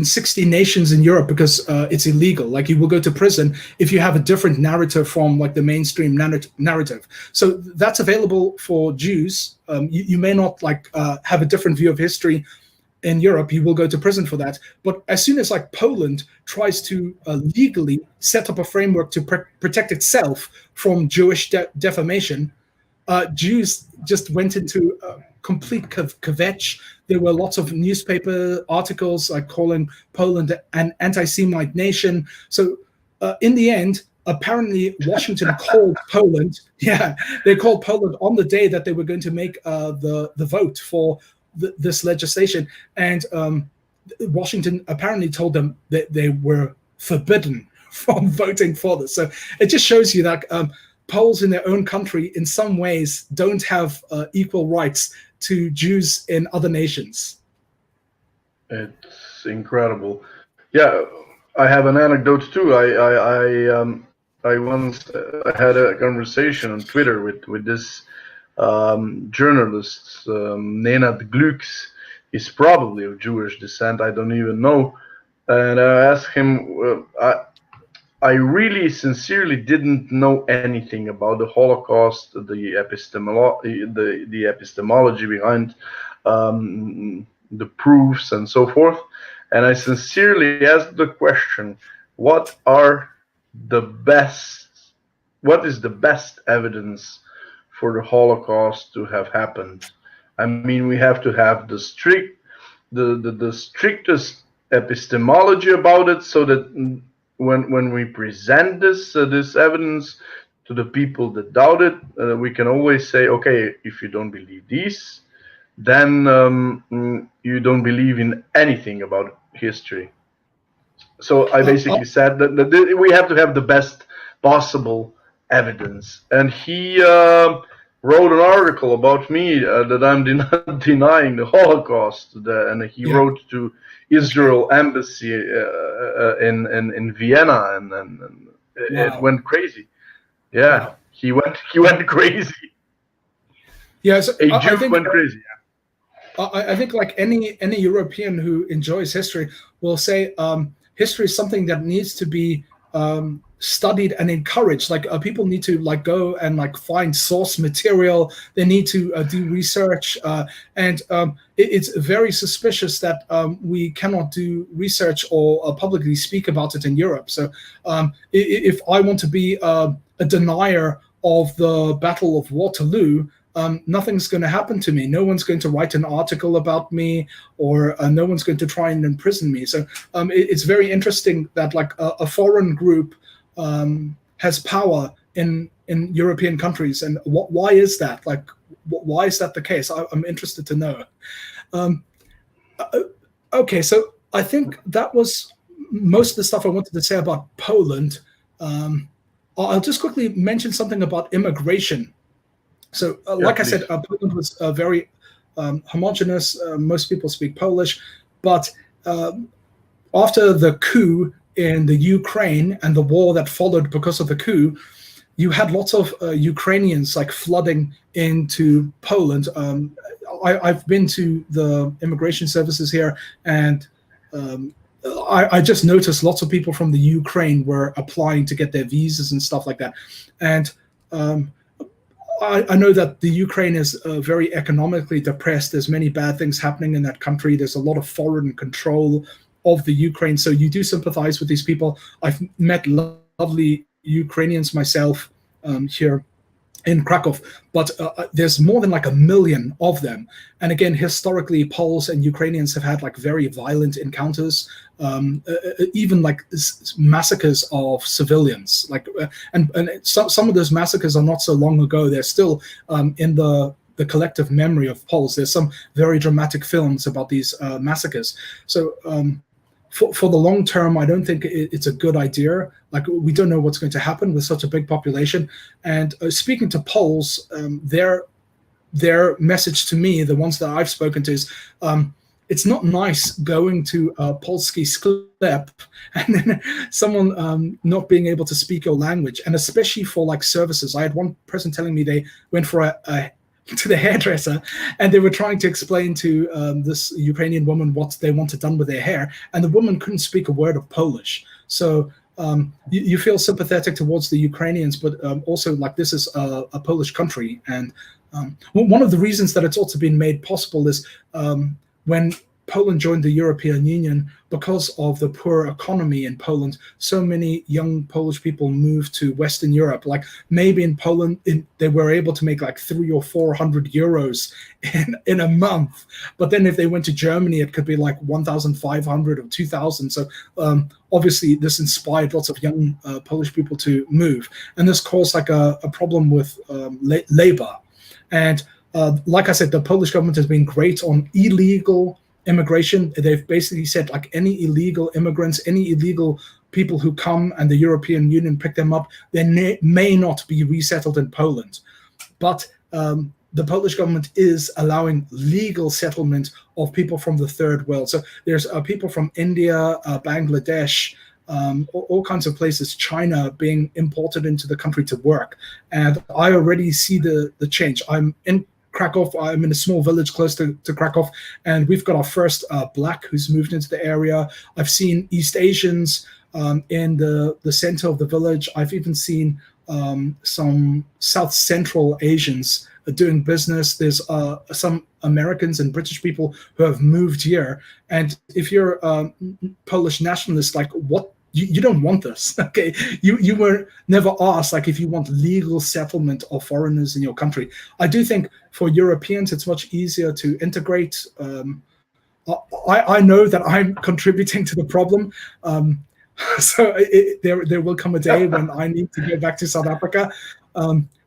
60 nations in Europe because it's illegal. Like, you will go to prison if you have a different narrative from like the mainstream narrative. So that's available for Jews. You may not like have a different view of history in Europe. You will go to prison for that. But as soon as like Poland tries to legally set up a framework to protect itself from Jewish defamation, Jews just went into complete kvetch. There were lots of newspaper articles like calling Poland an anti-Semite nation. So in the end, apparently Washington called Poland. Yeah, they called Poland on the day that they were going to make the vote for this legislation. And Washington apparently told them that they were forbidden from voting for this. So it just shows you that Poles in their own country in some ways don't have equal rights to Jews in other nations. It's incredible. Yeah, I have an anecdote too. I once had a conversation on Twitter with this journalist, Nenad Glücks. He's probably of Jewish descent. I don't even know. And I asked him, I really sincerely didn't know anything about the Holocaust, the epistemology behind the proofs and so forth. And I sincerely asked the question, what is the best evidence for the Holocaust to have happened? I mean, we have to have the strict the strictest epistemology about it, so that when we present this evidence to the people that doubt it, we can always say, okay, if you don't believe these, then you don't believe in anything about history. So I basically said that we have to have the best possible evidence. And he wrote an article about me that I'm denying the Holocaust, and he wrote to Israel embassy in Vienna, and it went crazy. Yeah, he went crazy. Yeah, so a Jew went crazy. I think like any European who enjoys history will say history is something that needs to be studied and encouraged. Like people need to like go and like find source material. They need to do research, and it's very suspicious that we cannot do research or publicly speak about it in Europe. So if I want to be a denier of the Battle of Waterloo, nothing's going to happen to me. No one's going to write an article about me, or no one's going to try and imprison me. So it's very interesting that like a foreign group has power in European countries, and why is that? Like, why is that the case? I'm interested to know. Okay, so I think that was most of the stuff I wanted to say about Poland. I'll just quickly mention something about immigration. So, like I said, Poland was very homogenous. Most people speak Polish, but after the coup in the Ukraine and the war that followed because of the coup, you had lots of Ukrainians like flooding into Poland. I've been to the immigration services here, and I just noticed lots of people from the Ukraine were applying to get their visas and stuff like that. And I know that the Ukraine is very economically depressed. There's many bad things happening in that country. There's a lot of foreign control of the Ukraine. So you do sympathize with these people. I've met lovely Ukrainians myself here in Krakow, but there's more than like 1 million of them. And again, historically, Poles and Ukrainians have had like very violent encounters, even like massacres of civilians. Like, and some of those massacres are not so long ago. They're still in the collective memory of Poles. There's some very dramatic films about these massacres. So for the long term, I don't think it's a good idea. Like, we don't know what's going to happen with such a big population. And speaking to Poles, their message to me, the ones that I've spoken to, is it's not nice going to a Polski sklep and then someone not being able to speak your language, and especially for like services. I had one person telling me they went for to the hairdresser, and they were trying to explain to this Ukrainian woman what they wanted done with their hair, and the woman couldn't speak a word of Polish. So you feel sympathetic towards the Ukrainians, but also like this is a Polish country. And one of the reasons that it's also been made possible is when Poland joined the European Union, because of the poor economy in Poland, so many young Polish people moved to Western Europe. Like maybe in Poland, they were able to make like 300 or 400 euros in a month. But then if they went to Germany, it could be like 1,500 or 2,000. So obviously this inspired lots of young Polish people to move. And this caused like a problem with labor. And like I said, the Polish government has been great on illegal immigration. They've basically said like any illegal immigrants, any illegal people who come and the European Union pick them up, they may not be resettled in Poland. But the Polish government is allowing legal settlement of people from the third world. So there's people from India, Bangladesh, all kinds of places, China, being imported into the country to work. And I already see the change. I'm in Krakow. I'm in a small village close to Krakow, and we've got our first black who's moved into the area. I've seen East Asians in the center of the village. I've even seen some South Central Asians doing business. There's some Americans and British people who have moved here. And if you're a Polish nationalist, like what? You don't want this, okay? You were never asked like if you want legal settlement of foreigners in your country. I do think for Europeans it's much easier to integrate I know that I'm contributing to the problem. So there will come a day when I need to go back to South Africa.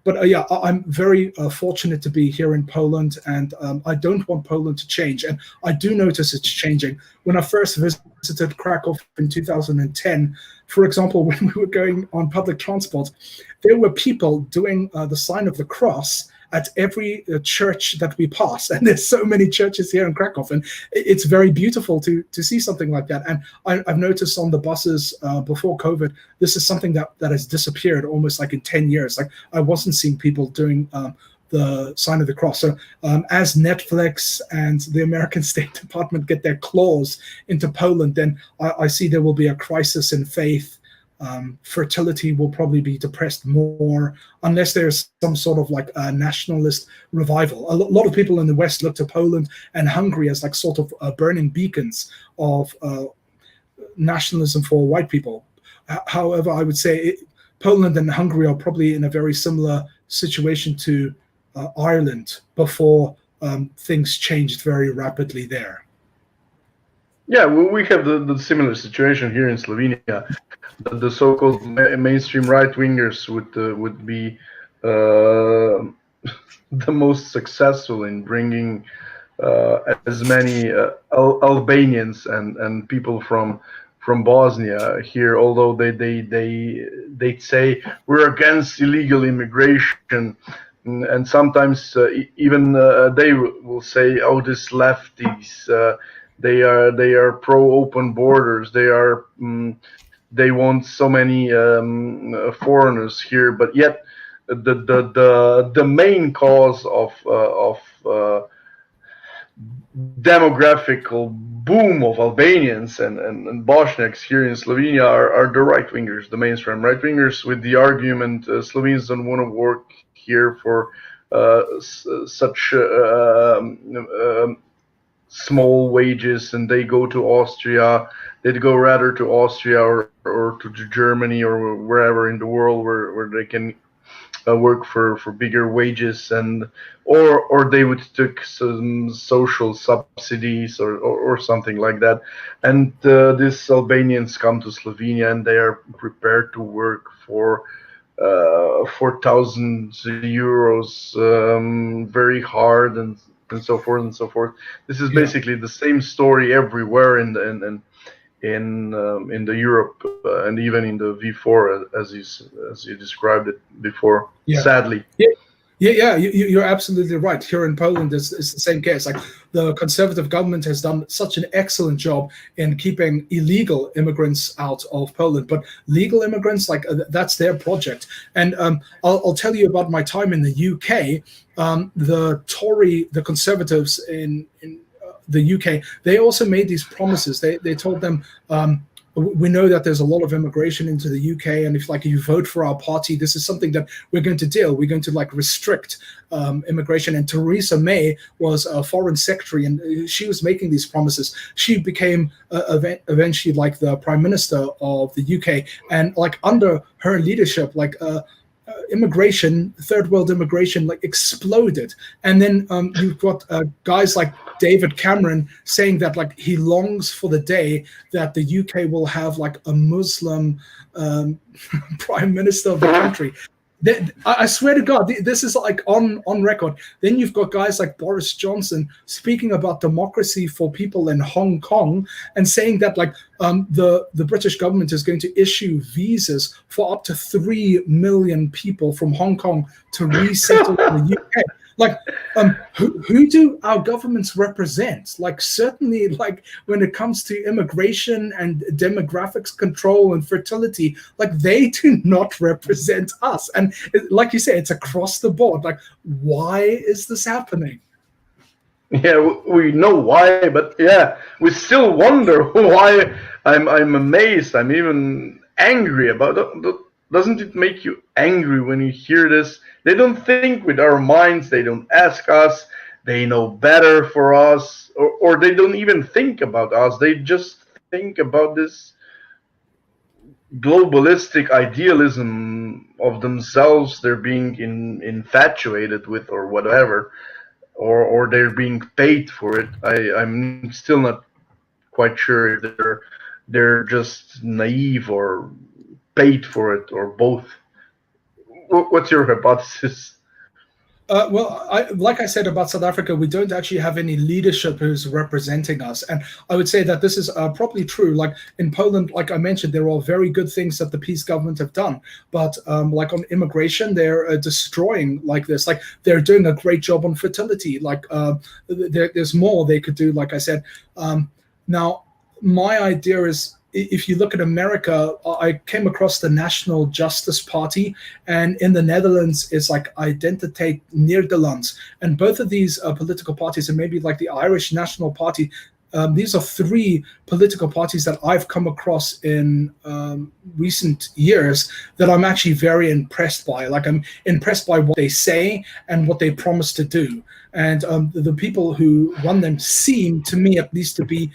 But yeah, I'm very fortunate to be here in Poland, and I don't want Poland to change. And I do notice it's changing. When I first visited Krakow in 2010, for example, when we were going on public transport, there were people doing the sign of the cross at every church that we pass. And there's so many churches here in Krakow, and it's very beautiful to see something like that. And I've noticed on the buses before COVID, this is something that has disappeared almost like in 10 years. Like I wasn't seeing people doing the sign of the cross. So as Netflix and the American State Department get their claws into Poland, then I see there will be a crisis in faith. Fertility will probably be depressed more unless there's some sort of like a nationalist revival. A lot of people in the West look to Poland and Hungary as like sort of burning beacons of nationalism for white people. However, I would say Poland and Hungary are probably in a very similar situation to Ireland before things changed very rapidly there. Yeah, we have the similar situation here in Slovenia. The so-called mainstream right-wingers would be the most successful in bringing as many Albanians and people from Bosnia here. Although they say we're against illegal immigration, and sometimes even they will say, "Oh, this lefties." They are pro open borders. They want so many foreigners here, but yet the main cause of demographical boom of Albanians and Bosniaks here in Slovenia are the right wingers, the mainstream right wingers, with the argument Slovenes don't want to work here for such small wages, and they go to Austria. They'd go rather to Austria or to Germany or wherever in the world where they can work for bigger wages, and or they would take some social subsidies or something like that. And these Albanians come to Slovenia and they are prepared to work for 4,000 euros very hard and so forth and so forth. This is basically the same story everywhere in the Europe and even in the V4 as you described it before. Yeah. Sadly. Yeah, you're absolutely right. Here in Poland, it's the same case. Like the conservative government has done such an excellent job in keeping illegal immigrants out of Poland, but legal immigrants, like that's their project. And I'll tell you about my time in the UK. The Conservatives in the UK, they also made these promises. They told them, we know that there's a lot of immigration into the UK, and if you vote for our party, this is something that we're going to deal. We're going to restrict immigration. And Theresa May was a foreign secretary, and she was making these promises. She became eventually the prime minister of the UK, and under her leadership, immigration, third world immigration, exploded. And then you've got guys like David Cameron saying that he longs for the day that the UK will have a Muslim prime minister of the country. I swear to God, this is on record. Then you've got guys like Boris Johnson speaking about democracy for people in Hong Kong and saying that the British government is going to issue visas for up to 3 million people from Hong Kong to resettle in the UK. Who do our governments represent? Certainly, when it comes to immigration and demographics control and fertility, they do not represent us. And like you say, it's across the board. Why is this happening? Yeah, we know why, but we still wonder why. I'm amazed. I'm even angry about it. Doesn't it make you angry when you hear this? They don't think with our minds. They don't ask us. They know better for us, or they don't even think about us. They just think about this globalistic idealism of themselves they're being infatuated with or whatever. or they're being paid for it. I'm still not quite sure if they're just naive or paid for it or both. What's your hypothesis? Well, like I said about South Africa, we don't actually have any leadership who's representing us. And I would say that this is probably true. Like in Poland, like I mentioned, there are very good things that the peace government have done. But like on immigration, they're destroying like this. Like they're doing a great job on fertility. Like there's more they could do, like I said. Now, my idea is, if you look at America, I came across the National Justice Party, and in the Netherlands, it's like Identiteit Nederlands. And both of these political parties, and maybe like the Irish National Party, these are three political parties that I've come across in recent years that I'm actually very impressed by. Like I'm impressed by what they say and what they promise to do. And the people who run them seem, to me at least, to be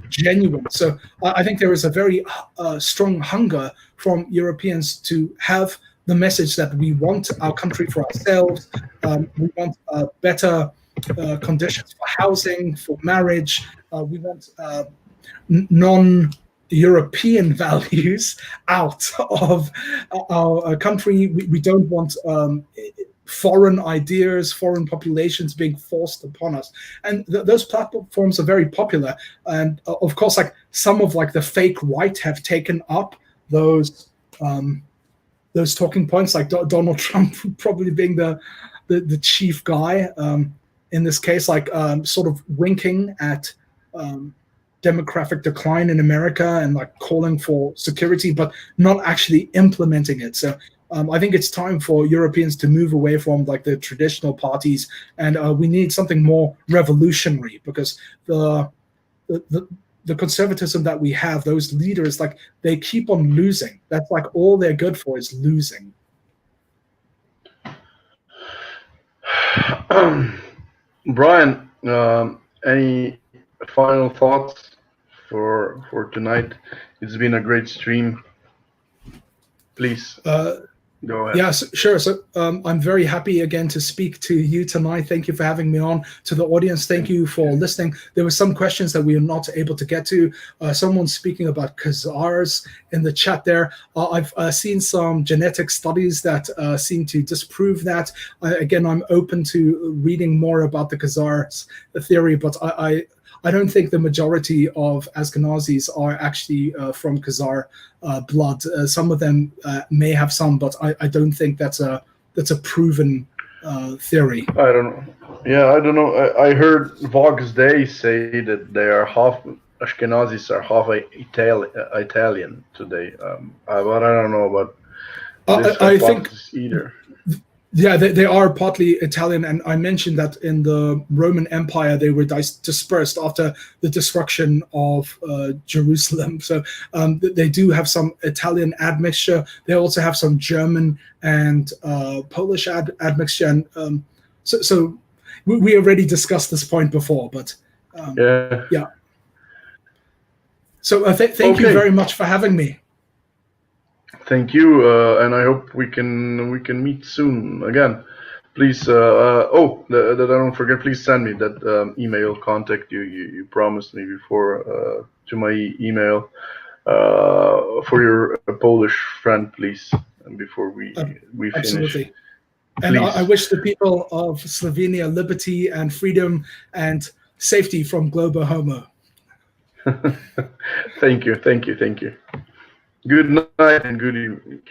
genuine. So I think there is a very strong hunger from Europeans to have the message that we want our country for ourselves. We want better conditions for housing, for marriage. We want non-European values out of our country. We don't want foreign ideas, foreign populations being forced upon us. And those platforms are very popular. And of course, like some of like the fake right have taken up those talking points, like Donald Trump probably being the chief guy in this case, like sort of winking at demographic decline in America and like calling for security, but not actually implementing it. So I think it's time for Europeans to move away from like the traditional parties, and we need something more revolutionary, because the conservatism that we have, those leaders, like they keep on losing. That's like all they're good for is losing. Brian, any final thoughts for tonight? It's been a great stream. Please. Go ahead. Yeah, sure. So I'm very happy again to speak to you tonight. Thank you for having me on. To the audience, thank you for listening. There were some questions that we were not able to get to. Someone speaking about Khazars in the chat there. I've seen some genetic studies that seem to disprove that. Again, I'm open to reading more about the Khazars theory, but I don't think the majority of Ashkenazis are actually from Khazar blood. Some of them may have some, but I don't think that's a proven theory. I don't know. Yeah, I don't know. I heard Vox Day say that they are half Ashkenazis are half Italian today. But I don't know about this hypothesis either. Yeah, they are partly Italian, and I mentioned that in the Roman Empire they were dispersed after the destruction of Jerusalem. So they do have some Italian admixture. They also have some German and Polish admixture. And so we already discussed this point before, but yeah. So thank you very much for having me. Thank you, and I hope we can meet soon again. Please, that I don't forget. Please send me that email contact you promised me before to my email for your Polish friend, please. And before we finish, absolutely. And I wish the people of Slovenia liberty and freedom and safety from global homo. Thank you. Good night and good evening.